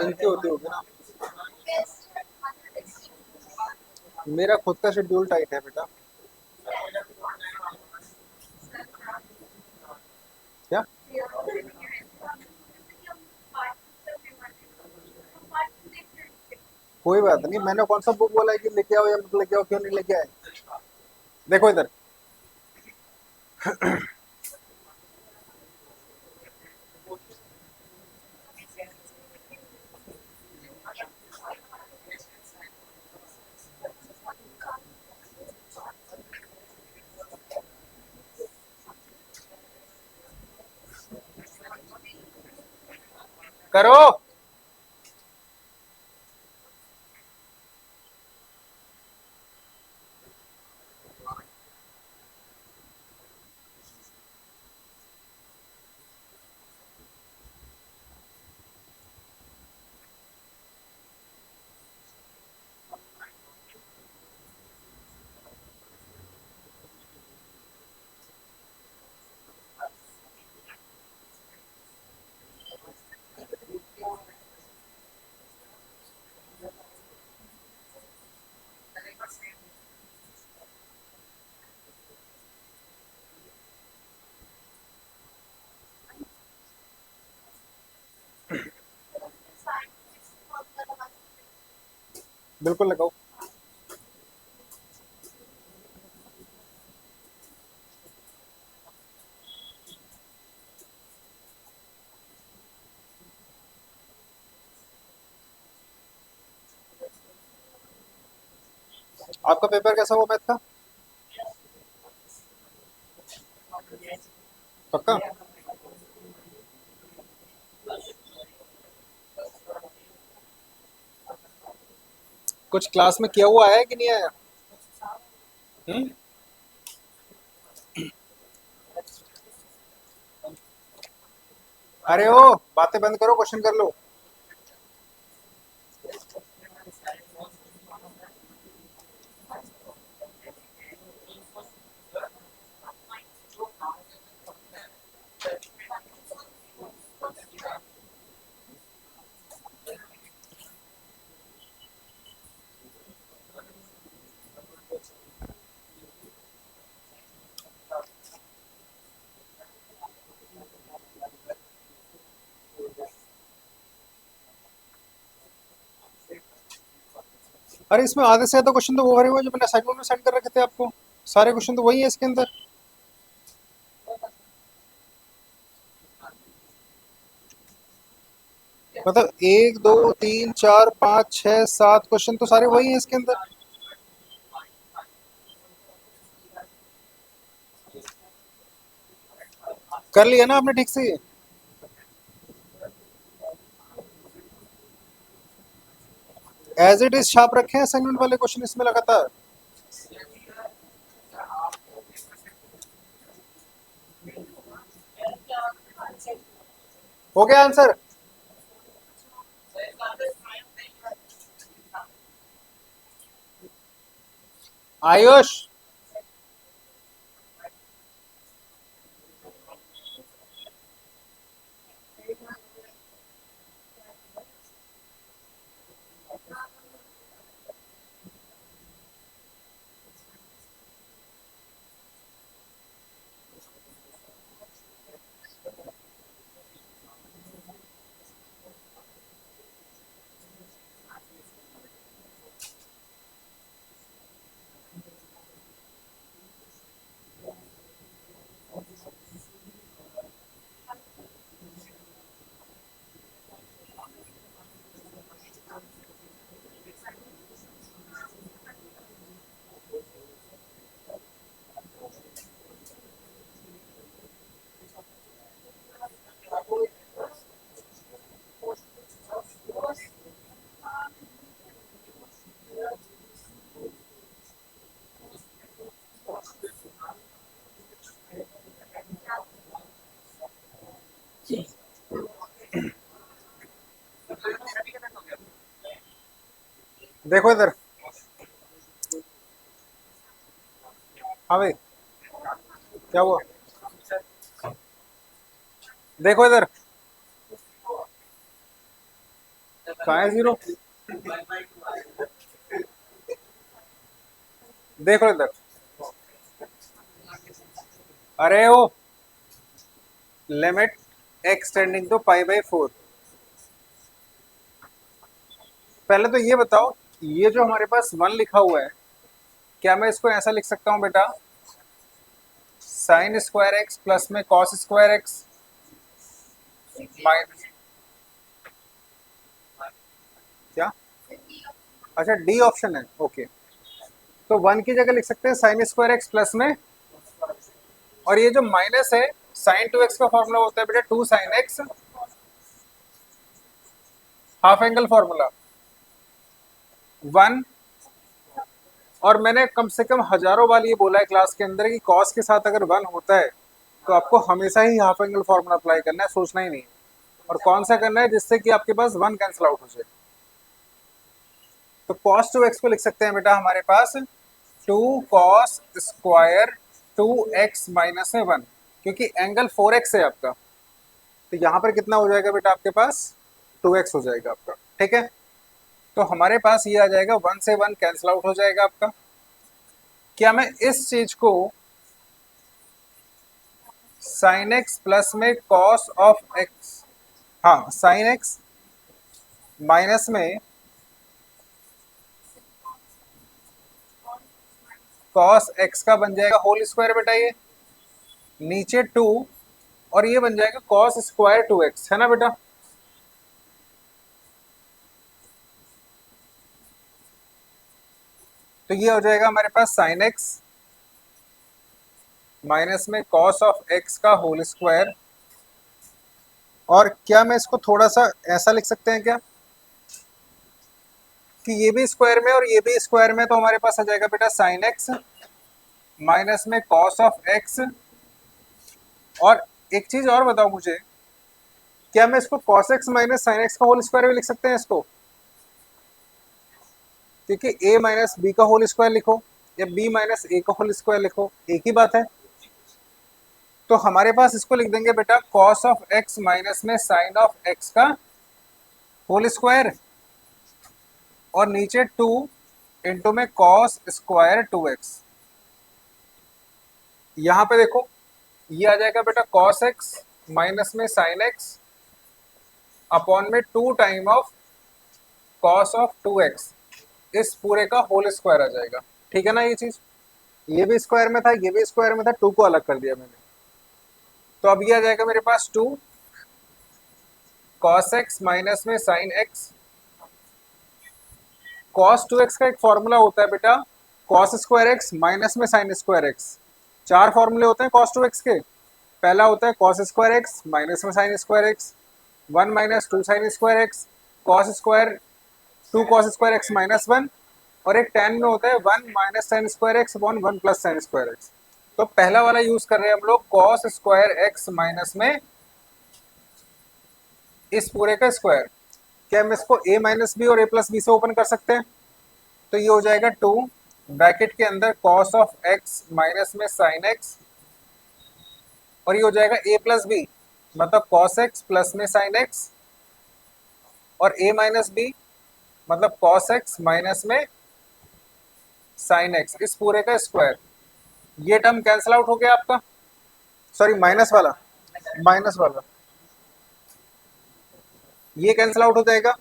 इनकी होती होगी ना। मेरा खुद का शेड्यूल टाइट है बेटा। क्या? कोई बात नहीं, मैंने कौन सा बुक बोला है कि लेके आओ या मत लेके आओ, क्यों नहीं लेके आए? देखो इधर। करो। बिल्कुल लगाओ। आपका पेपर कैसा हुआ मैथ का? पक्का? कुछ क्लास में किया हुआ है कि नहीं आया? हम्म? अरे ओ, बातें बंद करो, क्वेश्चन कर लो। अरे इसमें आधे से ज्यादा क्वेश्चन तो वो भरे हुए हैं जो मैंने असाइनमेंट में सेंड कर रखे थे आपको। सारे क्वेश्चन तो वही है इसके अंदर। मतलब 1 2 3 4 5 6 7 क्वेश्चन तो सारे वही हैं इसके अंदर। कर लिया ना आपने ठीक से? एज इट इज छाप रखे हैं असाइनमेंट वाले क्वेश्चन इसमें लगातार। हो गया आंसर? आयुष। देखो इधर, हाँ भाई क्या हुआ, देखो इधर, कहाँ है जीरो, देखो इधर, अरे वो limit x tending to pi by four. पहले तो ये बताओ, ये जो हमारे पास वन लिखा हुआ है, क्या मैं इसको ऐसा लिख सकता हूँ बेटा, साइन स्क्वायर एक्स प्लस में कॉस स्क्वायर एक्स माइनस, क्या, अच्छा डी ऑप्शन है, ओके। तो वन की जगह लिख सकते हैं साइन स्क्वायर एक्स प्लस में, और ये जो माइनस है, साइन टू एक्स का फॉर्मूला होता है बेटा two sine x, half angle formula one. और मैंने कम से कम हजारों बार ये बोला है क्लास के अंदर कि कॉस के साथ अगर वन होता है तो आपको हमेशा ही हाफ एंगल फॉर्मूला अप्लाई करना है, सोचना ही नहीं। और कौन सा करना है, जिससे कि आपके पास वन कैंसिल आउट हो जाए। तो कॉस टू एक्स को लिख सकते हैं बेटा हमारे पास two cos square two X minus में वन, क्योंकि एंगल फोर एक्स है आपका, तो यहाँ पर कितना हो जाएगा बेटा आपके पास, टू एक्स हो जाएगा आपका, ठीक है। तो हमारे पास ये आ जाएगा, वन से वन कैंसिल आउट हो जाएगा आपका। क्या मैं इस चीज को साइन एक्स प्लस में कॉस ऑफ एक्स, हाँ साइन एक्स माइनस में कॉस एक्स का बन जाएगा होल स्क्वायर बेटा, ये नीचे टू, और ये बन जाएगा कॉस स्क्वायर टू एक्स, है ना बेटा। तो ये हो जाएगा हमारे पास साइन एक्स माइनस में कॉस ऑफ एक्स का होल स्क्वायर। और क्या मैं इसको थोड़ा सा ऐसा लिख सकते हैं क्या, कि ये भी स्क्वायर में और ये भी स्क्वायर में, तो हमारे पास आ जाएगा बेटा साइन एक्स माइनस में कॉस ऑफ एक्स। और एक चीज और बताओ मुझे, क्या मैं इसको cos x minus sine x का होल स्क्वायर भी लिख सकते हैं इसको, क्योंकि ए माइनस बी का होल स्क्वायर लिखो या बी माइनस ए का होल स्क्वायर लिखो, एक ही बात है। तो हमारे पास इसको लिख देंगे बेटा कॉस ऑफ एक्स माइनस में साइन ऑफ एक्स का होल स्क्वायर, और नीचे टू इंटू में कॉस स्क्वायर टू एक्स। यहां पे देखो, ये आ जाएगा बेटा कॉस एक्स माइनस में साइन एक्स अपॉन में two time of cos of two x, इस पूरे का होल स्क्वायर आ जाएगा, ठीक है ना। ये चीज, ये भी स्क्वायर में था, ये भी स्क्वायर में था, टू को अलग कर दिया मैंने। तो अब ये आ जाएगा मेरे पास टू कॉस एक्स माइनस में sine x. Cos two x का एक फॉर्मूला होता है बेटा कॉस स्क्वायर एक्स माइनस में साइन स्क्वायर एक्स। चार फॉर्मूले होते हैं कॉस टू एक्स के। पहला होता है कॉस स्क्वायर एक्स माइनस में sine square x, one minus two sine square x, cos square two cos square x minus one, और एक टेन में होता है one minus sine square x upon one plus sine square x. तो पहला वाला use कर रहे हैं हम लोग कॉस स्क्वायर एक्स माइनस में इस पूरे का स्क्वायर। क्या हम इसको a माइनस बी और a प्लस बी से ओपन कर सकते हैं, तो ये हो जाएगा टू ब्रैकेट के अंदर कॉस ऑफ एक्स माइनस में साइन एक्स, और ये हो जाएगा a प्लस बी मतलब कॉस एक्स प्लस में साइन एक्स, और a माइनस बी मतलब कॉस एक्स माइनस में साइन एक्स, इस पूरे का स्क्वायर। ये टर्म कैंसिल आउट हो गया आपका, सॉरी माइनस वाला, माइनस वाला ये कैंसिल आउट हो जाएगा।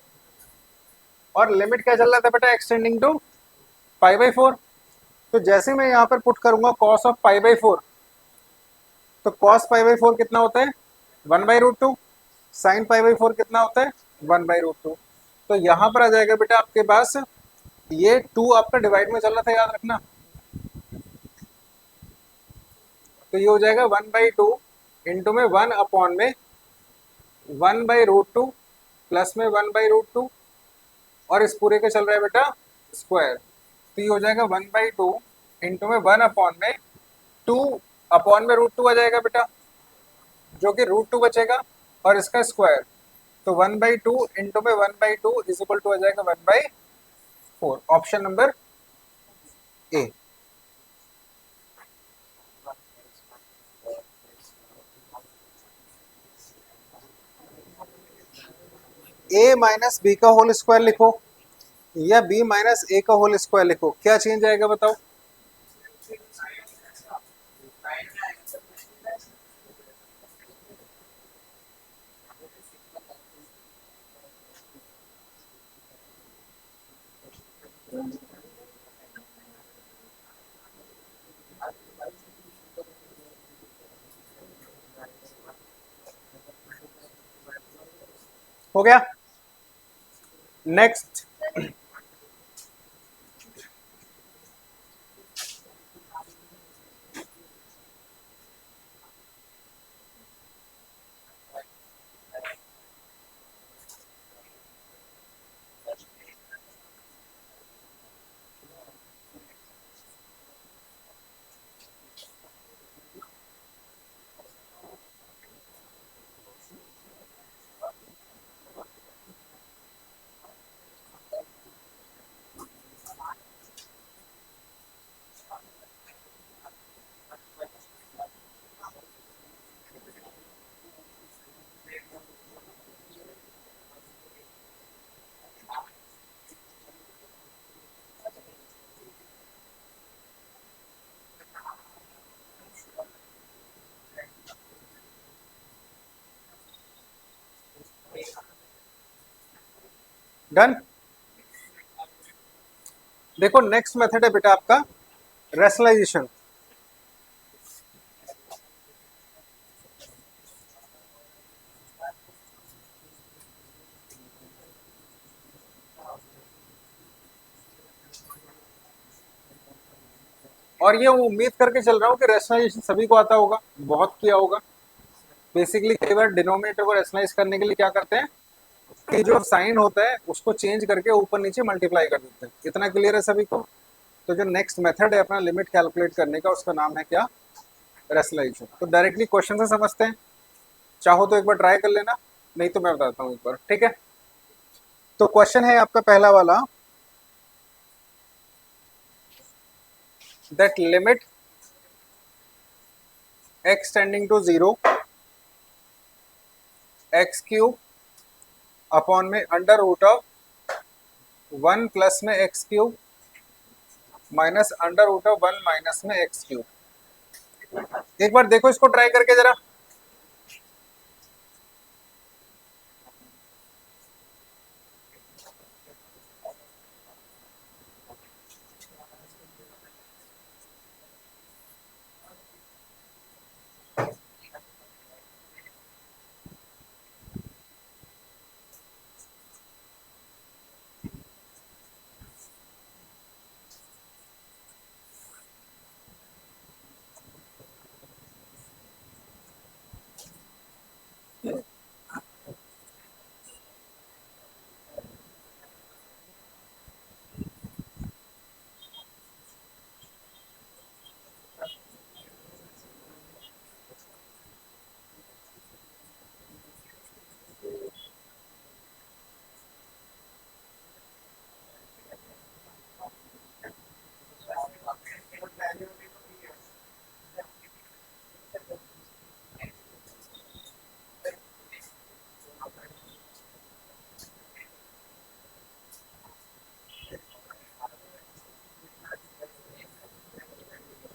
और लिमिट क्या चल रहा था बेटा, x tending to pi by four. तो जैसे मैं यहाँ पर पुट करूंगा cos of pi by four, तो कॉस पाई बाई फोर कितना होता है, one by root two. Sine pi by four कितना होता है, वन बाई रूट टू। तो यहाँ पर आ जाएगा बेटा आपके पास, ये टू आपका डिवाइड में चल रहा था, याद रखना। तो ये हो जाएगा वन बाई टू इंटू में वन अपॉन में one by root two plus में वन बाई रूट टू, और इस पूरे का चल रहा है बेटा स्क्वायर। तो ये हो जाएगा वन बाई टू इंटू में वन अपॉन में टू अपॉन में रूट टू आ जाएगा बेटा, जो कि रूट टू बचेगा, और इसका स्क्वायर। तो वन बाई टू इंटू में one by two is equal to आ जाएगा one by 4, option number A. A minus B का होल स्क्वायर लिखो या बी माइनस ए का होल स्क्वायर लिखो, क्या चेंज आएगा बताओ? हो गया। Next, done. देखो नेक्स्ट मेथड है बेटा आपका रेशनलाइजेशन। और ये उम्मीद करके चल रहा हूँ कि रैशनलाइजेशन सभी को आता होगा, बहुत किया होगा। बेसिकली कई बार डिनोमिनेटर को रैशनलाइज करने के लिए क्या करते हैं कि जो साइन होता है उसको चेंज करके ऊपर नीचे मल्टीप्लाई कर देते हैं। इतना क्लियर है सभी को? तो जो नेक्स्ट मेथड है अपना लिमिट कैलकुलेट करने का, उसका नाम है क्या? रैशनलाइजेशन। तो डायरेक्टली क्वेश्चन से समझते हैं, चाहो तो एक बार ट्राई कर लेना, नहीं तो मैं बताता हूँ एक बार, ठीक है? तो क्वेश्चन है आपका पहला वाला, that limit x tending to 0 x cube upon में अंडर रूट ऑफ 1 प्लस में x cube minus under root of 1 minus में एक्स क्यूब। एक बार देखो इसको ट्राई करके जरा।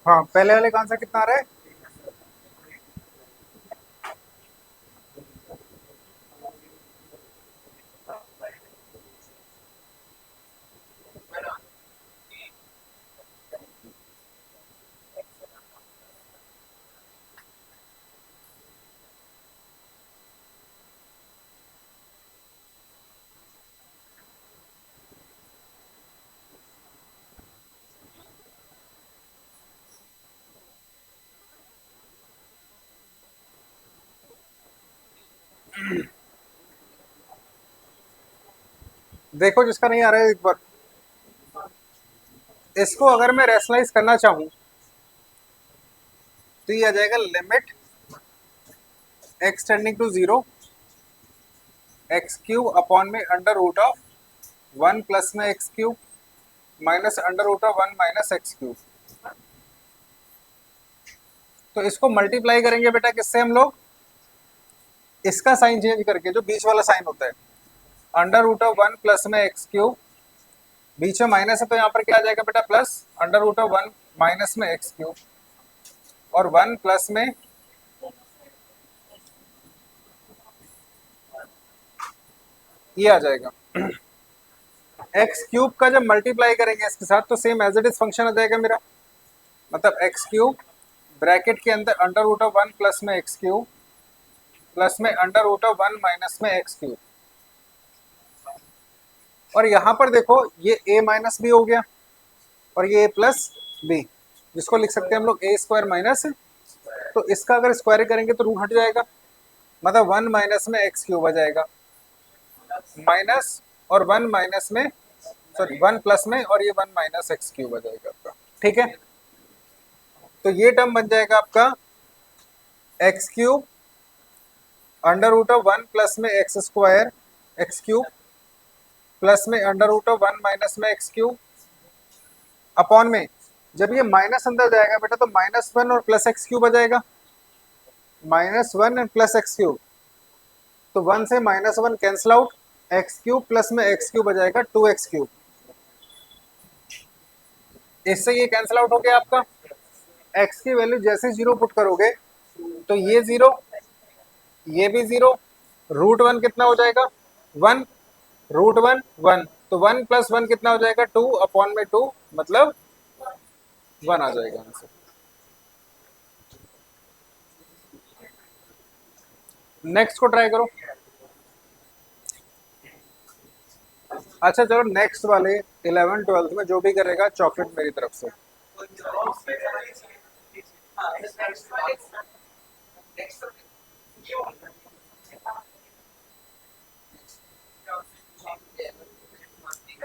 हाँ, पहले वाले का आंसर कितना आ रहा है? देखो जिसका नहीं आ रहा है एक बार, इसको अगर मैं रैशनलाइज करना चाहूं तो ये आ जाएगा limit x tending to 0 x cube upon में अंडर रूट ऑफ 1 प्लस में x cube minus under root of 1 minus x cube. तो इसको मल्टीप्लाई करेंगे बेटा किससे हम लोग, इसका साइन चेंज करके, जो बीच वाला साइन होता है, अंडर रूट ऑफ 1 प्लस में एक्स क्यूब, बीच में माइनस है तो यहाँ पर क्या आ जाएगा बेटा plus under root of 1 minus में एक्स क्यूब, और 1 प्लस में ये आ जाएगा एक्स क्यूब का जब मल्टीप्लाई करेंगे इसके साथ तो same as it is function आ जाएगा मेरा, मतलब एक्स क्यूब ब्रैकेट के अंदर अंडर रूट ऑफ 1 प्लस में एक्स क्यूब प्लस में अंडर रूट ऑफ 1 माइनस में एक्स क्यूब। और यहाँ पर देखो ये a माइनस बी हो गया और ये a प्लस बी, जिसको लिख सकते हैं हम लोग ए स्क्वायर माइनस, तो इसका अगर स्क्वायर करेंगे तो रूट हट जाएगा, मतलब 1 माइनस में एक्स क्यूब आ जाएगा, माइनस और 1 माइनस में, सॉरी 1 प्लस में, और ये 1 माइनस एक्स क्यूब आ जाएगा आपका। ठीक है, तो ये टर्म बन जाएगा आपका X cube under root of 1 plus में X square X cube plus में अंडर रूट ऑफ 1 माइनस में एक्स क्यूब अपॉन में, जब ये माइनस अंदर जाएगा बेटा तो -1 और प्लस एक्स क्यूब आ जाएगा, -1 एंड प्लस एक्स क्यूब, तो 1 से -1 cancel out, x cube plus में एक्स क्यूब आ जाएगा 2x क्यूब, इससे ये कैंसिल आउट हो गया आपका। x की वैल्यू जैसे जीरो पुट करोगे तो ये जीरो, ये भी जीरो, रूट 1 कितना हो जाएगा 1, रूट 1 1, तो 1 प्लस 1 कितना हो जाएगा 2 अपॉन में 2, मतलब 1 आ जाएगा आंसर। नेक्स्ट को ट्राई करो। अच्छा चलो नेक्स्ट वाले 11 12 में जो भी करेगा चॉकलेट मेरी तरफ से।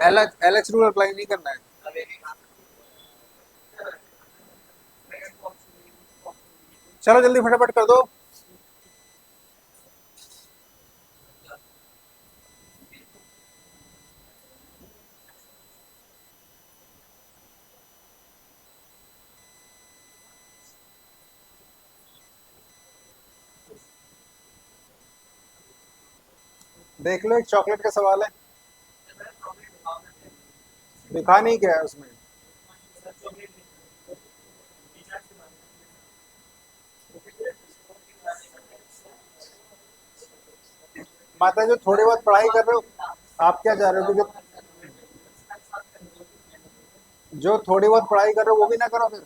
एलएच रूल अप्लाई नहीं करना है। चलो जल्दी फटाफट कर दो। देख लो एक चॉकलेट का सवाल है, दिखा नहीं क्या है उसमें। माता जो थोड़ी बहुत पढ़ाई कर रहे हो, आप क्या चाह रहे हो कि जो थोड़ी बहुत पढ़ाई कर रहे हो वो भी ना करो फिर।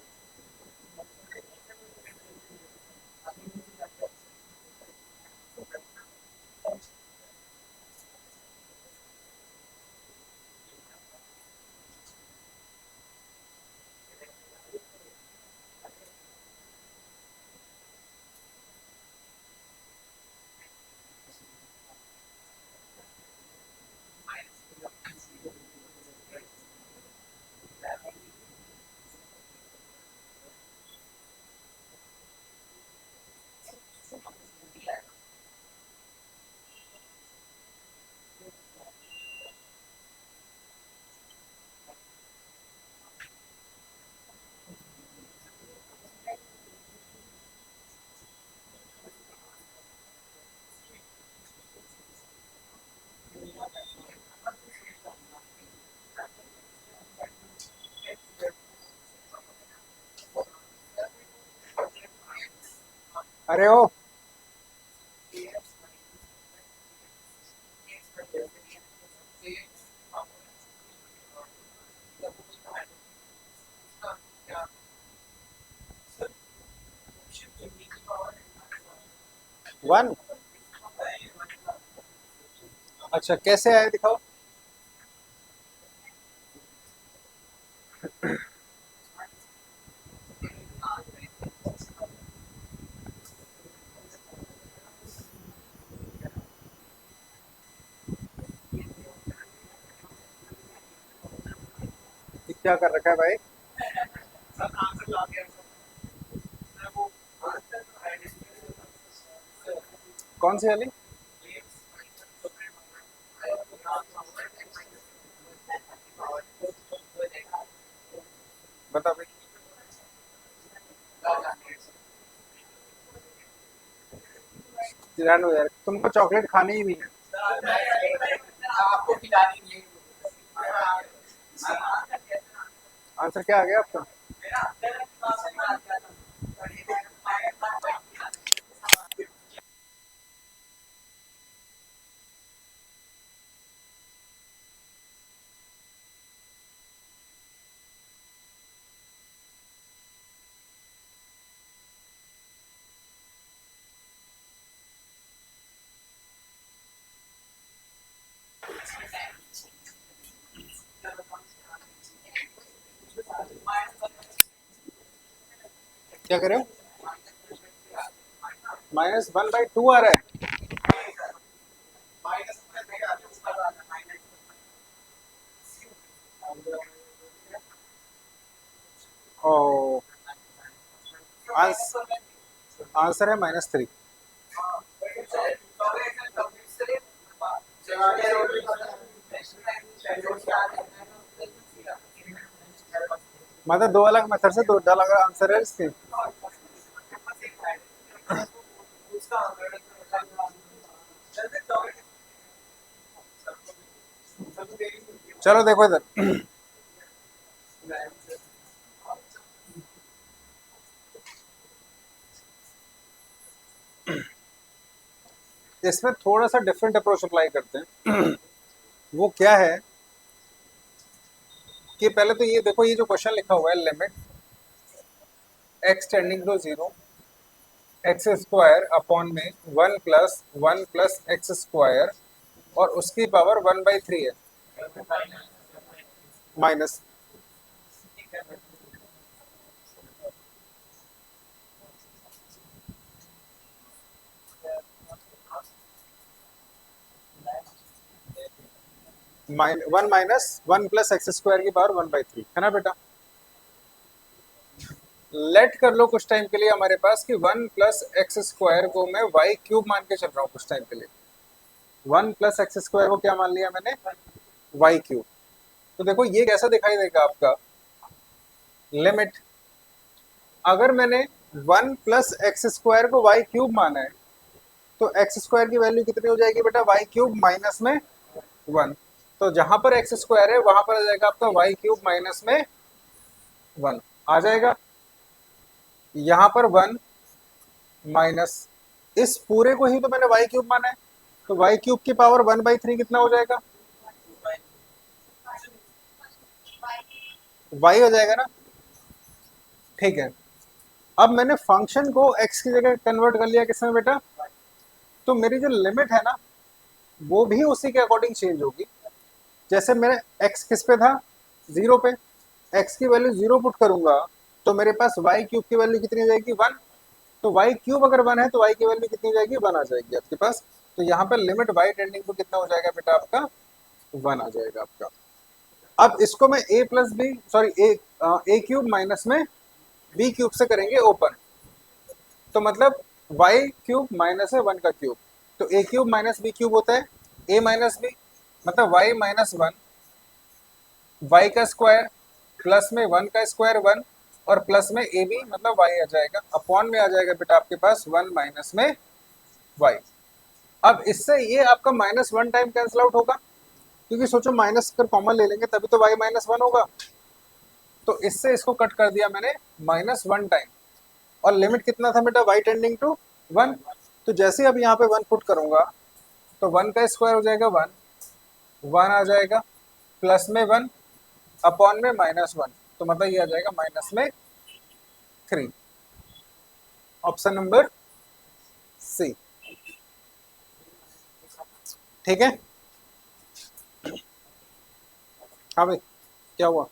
अरे ओ 1, अच्छा कैसे आया दिखाओ। ये क्या कर रखा है भाई, कौन सी वाली। जानो यार, तुमको चॉकलेट खानी ही नहीं है। आपको खिलानी नहीं आंसर क्या आ गया आपका? क्या करे हो? -1/2 आ रहा है। ओ, आंसर है -3। मतलब दो अलग मेथड से दो अलग आंसर है इसके। चलो देखो इधर, इसमें थोड़ा सा डिफरेंट अप्रोच अप्लाई करते हैं। वो क्या है कि पहले तो ये देखो, ये जो क्वेश्चन लिखा हुआ है, limit x tending to 0 x square upon में 1 + 1 + x² और उसकी पावर 1/3 है, माइनस -1 + 1 + x² की पावर 1/3 है ना बेटा। लेट कर लो कुछ टाइम के लिए हमारे पास कि 1 + x² को मैं y³ मान के चल रहा हूँ कुछ टाइम के लिए। 1 + x² को क्या मान लिया मैंने? y³। तो देखो ये कैसा दिखाई देगा आपका, लिमिट, अगर मैंने 1 + x² को y³ माना है तो x² की वैल्यू कितनी हो जाएगी बेटा? y³ माइनस में 1। तो जहां पर x² है वहां पर आ जाएगा आपका y³ माइनस में 1 आ जाएगा। यहाँ पर 1 माइनस, इस पूरे को ही तो मैंने y³ माना है, तो y³ की पावर 1/3 कितना हो जाएगा? y हो जाएगा ना। ठीक है, अब मैंने फंक्शन को x की जगह कन्वर्ट कर लिया किसमें बेटा? तो मेरी जो लिमिट है ना वो भी उसी के अकॉर्डिंग चेंज होगी। जैसे मेरे x किस पे था? 0 पे। x की वैल्यू 0 पुट करूंगा तो मेरे पास y³ की वैल्यू कितनी हो जाएगी? 1। तो y³ अगर 1 है तो y की वैल्यू कितनी हो जाएगी? 1 आ जाएगी आपके पास। तो यहाँ पर लिमिट y टेंडिंग टू कितना हो जाएगा बेटा आपका? 1 आ जाएगा आपका। अब इसको मैं a³ माइनस में b³ से करेंगे ओपन, तो मतलब y³ माइनस है 1 का क्यूब, तो a³ माइनस b³ होता है a माइनस b, मतलब y माइनस 1, y का स्क्वायर प्लस में 1 का स्क्वायर 1 और प्लस में ए बी, मतलब y आ जाएगा, अपॉन में आ जाएगा बेटा आपके पास 1 माइनस में y। अब इससे ये आपका -1 टाइम कैंसिल आउट होगा, क्योंकि सोचो माइनस कर कॉमन ले लेंगे तभी तो y -1 होगा। तो इससे इसको कट कर दिया मैंने -1 टाइम, और लिमिट कितना था बेटा? y tending to 1। तो जैसे अब यहाँ पे 1 पुट करूंगा तो 1 का स्क्वायर हो जाएगा 1, 1 आ जाएगा प्लस में 1 अपॉन में -1, तो मतलब ये आ जाएगा -3। Option number C. ठीक है, हाँ भाई क्या हुआ?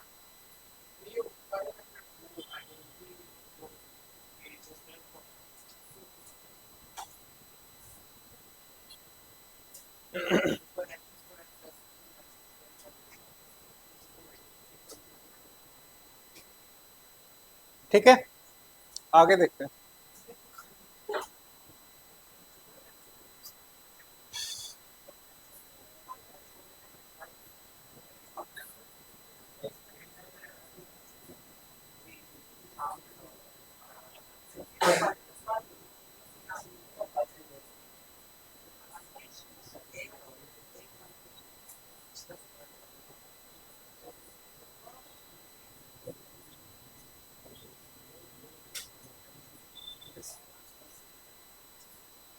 ठीक है, आगे देखते हैं।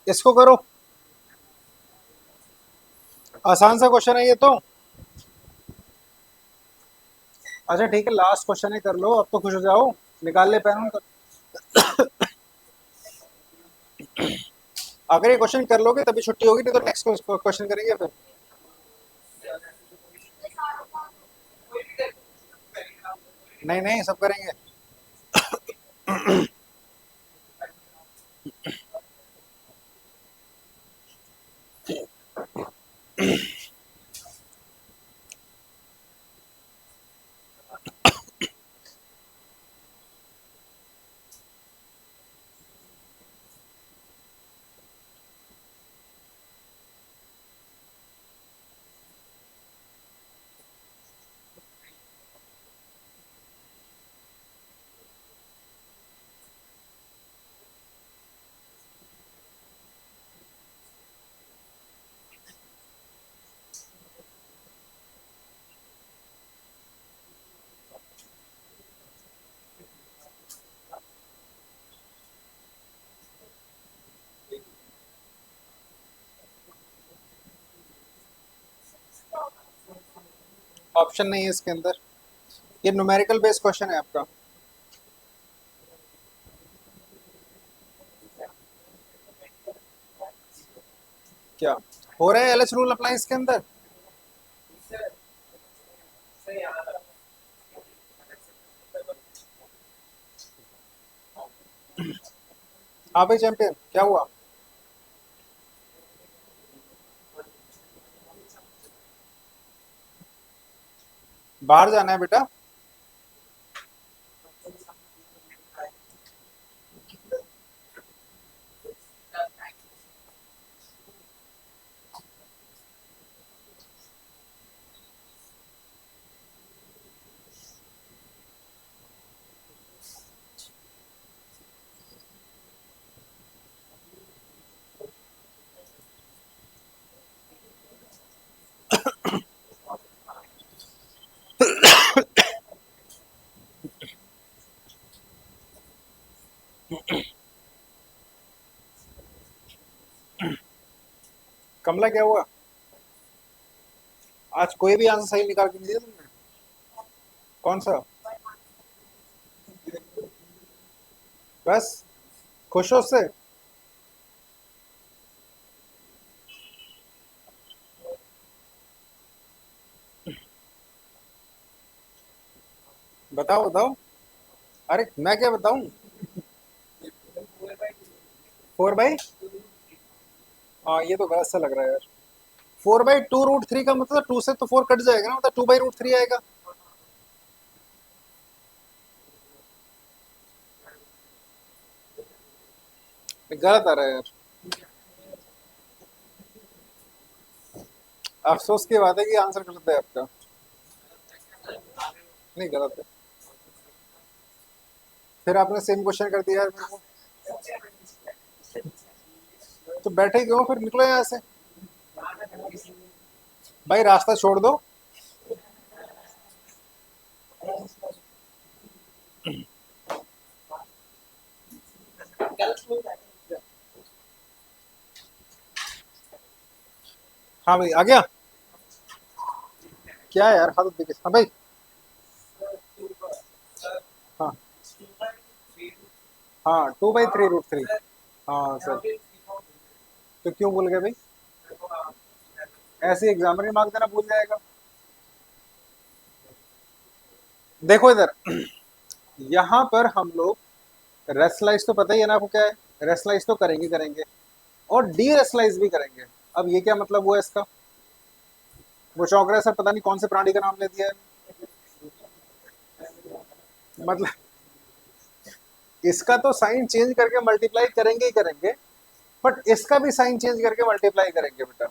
इसको करो, आसान सा क्वेश्चन है ये तो। अच्छा ठीक है, लास्ट क्वेश्चन है, कर लो अब तो, खुश हो जाओ, निकाल ले पेन कर। अगर ये क्वेश्चन कर लोगे तभी छुट्टी होगी, नहीं तो नेक्स्ट क्वेश्चन करेंगे फिर। नहीं नहीं, सब करेंगे। ऑप्शन नहीं है इसके अंदर, ये न्यूमेरिकल बेस्ड क्वेश्चन है आपका। क्या हो रहा है, एलएच रूल अप्लाई इसके अंदर? हाँ भाई चैंपियन, क्या हुआ? बाहर जाना है बेटा? कमला क्या हुआ? आज कोई भी आंसर सही निकाल के नहीं दिया तुमने? कौन सा? बस खुश हो उससे? बताओ बताओ। अरे मैं क्या बताऊं? 4/, हाँ ये तो गलत सा लग रहा है यार। 4/2√3 का मतलब 2 से तो 4 कट जाएगा ना, मतलब 2/√3 आएगा। गलत आ रहा है यार। अफसोस की बात है कि आंसर गलत है आपका। नहीं गलत है। फिर आपने सेम क्वेश्चन कर दिया यार मेरे को। तो बैठे क्यों, फिर निकलो यहाँ से। भाई रास्ता छोड़ दो। हाँ भाई आ गया। क्या है यार, हाथ देखिए, हाँ भाई। हाँ हाँ, 2/3√3। हाँ सर। तो क्यों भूल गए भाई? ऐसे एग्जामिनर मार्क देना भूल जाएगा? देखो इधर, यहाँ पर हम लोग रेस्लाइज तो पता ही है ना आपको क्या है, रेस्लाइज तो करेंगे करेंगे, और डी रेस्लाइज भी करेंगे। अब ये क्या मतलब हुआ इसका? वो चौंक रहा है सर, पता नहीं कौन से प्राणी का नाम ले दिया है। मतलब इसका तो साइन चेंज करके मल्टीप्लाई करेंगे ही करेंगे, बट इसका भी साइन चेंज करके मल्टीप्लाई करेंगे बेटा।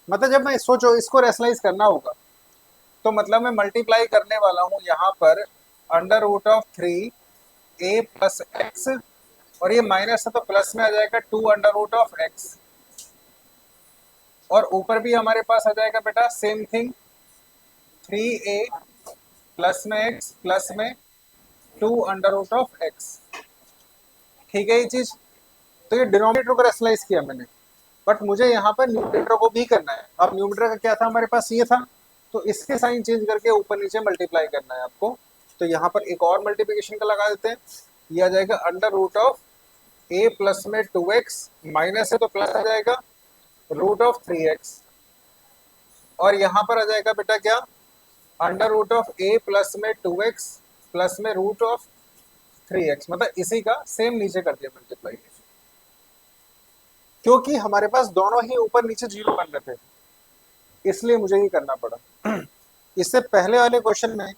मतलब जब मैं सोचो इसको रेशनलाइज करना होगा, तो मतलब मैं मल्टीप्लाई करने वाला हूँ यहाँ पर √3a+x, और ये माइनस है तो प्लस में आ जाएगा 2√x, और ऊपर भी हमारे पास आ जाएगा बेटा सेम थिंग, 3a प्लस में x प्लस में 2√x। ठीक है ये चीज। तो ये डिनोमिनेटर को रेशनलाइज किया मैंने, बट मुझे यहाँ पर न्यूमरेटर को भी करना है। अब न्यूमरेटर का क्या था हमारे पास, ये था, तो इसके साइन चेंज करके ऊपर नीचे मल्टीप्लाई करना है आपको। तो यहाँ पर एक और मल्टीप्लिकेशन का लगा देते हैं, ये आ जाएगा under root of a plus में 2x, माइनस है तो प्लस आ जाएगा रूट ऑफ 3x, और यहाँ पर आ जाएगा बेटा क्या, under root of a plus में 2x प्लस में रूट ऑफ 3x, मतलब इसी का सेम नीचे कर दिया मल्टीप्लाई, क्योंकि हमारे पास दोनों ही ऊपर नीचे जीरो बन रहे थे, इसलिए मुझे ये करना पड़ा। इससे पहले वाले क्वेश्चन में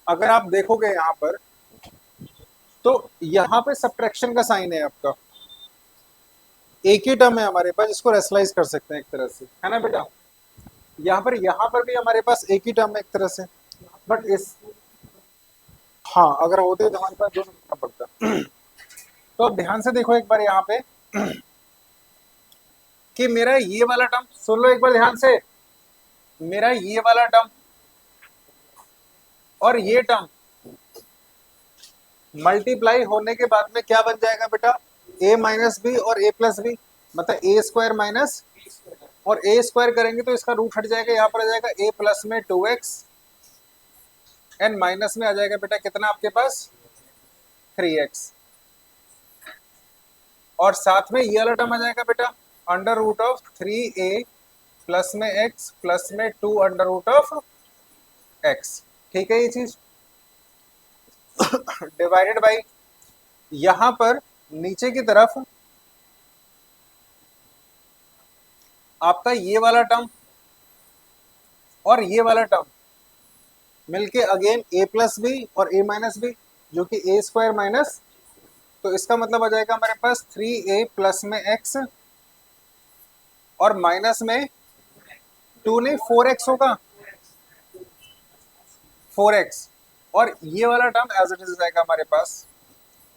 अगर आप देखोगे यहाँ पर, तो यहाँ पे सब्ट्रैक्शन का साइन है आपका, एक ही टर्म है हमारे पास, इसको रेशनलाइज कर सकते हैं एक तरह से, है ना बेटा। यहाँ पर भी हमारे पास एक ही टर्म है एक तरह से, बट इस, हाँ अगर होते तो हमारे पास दोनों लिखना पड़ता। तो अब ध्यान से देखो एक बार यहाँ पे कि मेरा ये वाला टर्म, सुन लो एक बार ध्यान से, मेरा ये वाला टर्म और ये टर्म मल्टीप्लाई होने के बाद में क्या बन जाएगा बेटा, a माइनस बी और a प्लस बी, मतलब ए स्क्वायर माइनस, और ए स्क्वायर करेंगे तो इसका रूट हट जाएगा, यहाँ पर आ जाएगा a प्लस में 2x एंड माइनस में आ जाएगा बेटा कितना आपके पास 3x, और साथ में ये वाला टर्म आ जाएगा बेटा under root of 3a plus में x प्लस में 2 अंडर रूट ऑफ x। ठीक है ये चीज डिवाइडेड बाई, यहां पर नीचे की तरफ आपका ये वाला टर्म और ये वाला टर्म मिलके अगेन a प्लस बी और a माइनस बी, जो कि a स्क्वायर माइनस, तो इसका मतलब आ जाएगा हमारे पास 3a प्लस में x और माइनस में 2 नहीं 4x होगा, 4x, और ये वाला टर्म एज इट इज जाएगा हमारे पास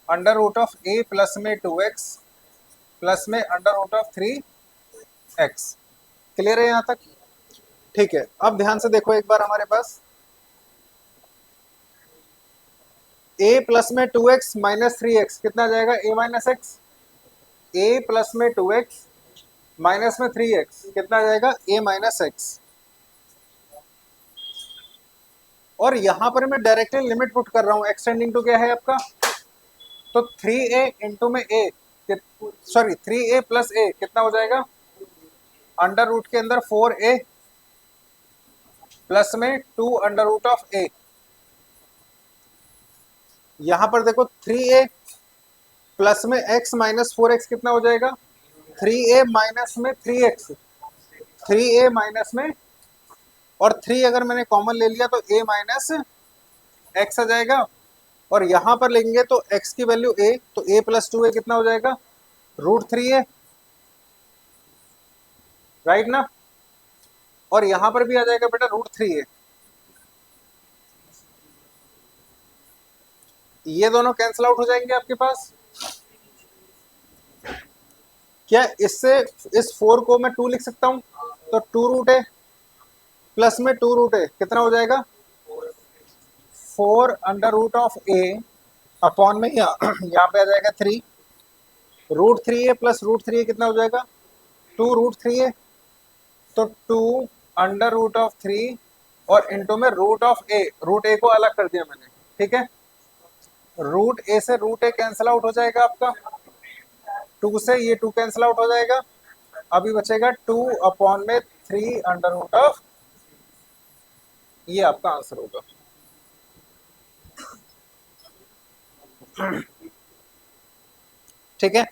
under root of a plus में 2x प्लस में under root of 3x। Clear है यहाँ तक? ठीक है, अब ध्यान से देखो एक बार हमारे पास a प्लस में 2x माइनस 3x कितना जाएगा, a minus x, a plus में 2x माइनस में 3x कितना जाएगा, a माइनस x, और यहां पर मैं डायरेक्टली लिमिट पुट कर रहा हूं, एक्सटेंडिंग टू क्या है आपका, तो 3a इंटू में a, sorry 3a plus a कितना हो जाएगा, अंडर रूट के अंदर 4a प्लस में 2 अंडर रूट ऑफ a, यहां पर देखो 3a प्लस में x माइनस 4x कितना हो जाएगा, 3a माइनस में 3x, 3a माइनस में, और 3 अगर मैंने कॉमन ले लिया तो a माइनस x आ जाएगा, और यहां पर लेंगे तो x की वैल्यू a, तो a प्लस 2a कितना हो जाएगा, रूट 3a, राइट ना, और यहां पर भी आ जाएगा बेटा रूट 3a। ये दोनों कैंसिल आउट हो जाएंगे आपके पास। क्या इससे इस 4 को मैं 2 लिख सकता हूं, तो 2 रूट a प्लस में 2 रूट a कितना हो जाएगा, 4 under root of a upon में यहाँ पे आ जाएगा 3 root 3a plus root 3a कितना हो जाएगा, 2 रूट 3a, तो 2 अंडर रूट ऑफ 3 और इंटू में root of a, root a को अलग कर दिया मैंने, ठीक है, रूट a से रूट a कैंसिल आउट हो जाएगा आपका, 2 से ये 2 कैंसिल आउट हो जाएगा, अभी बचेगा 2 अपॉन में 3 अंडर रूट ऑफ, ये आपका आंसर होगा। ठीक है,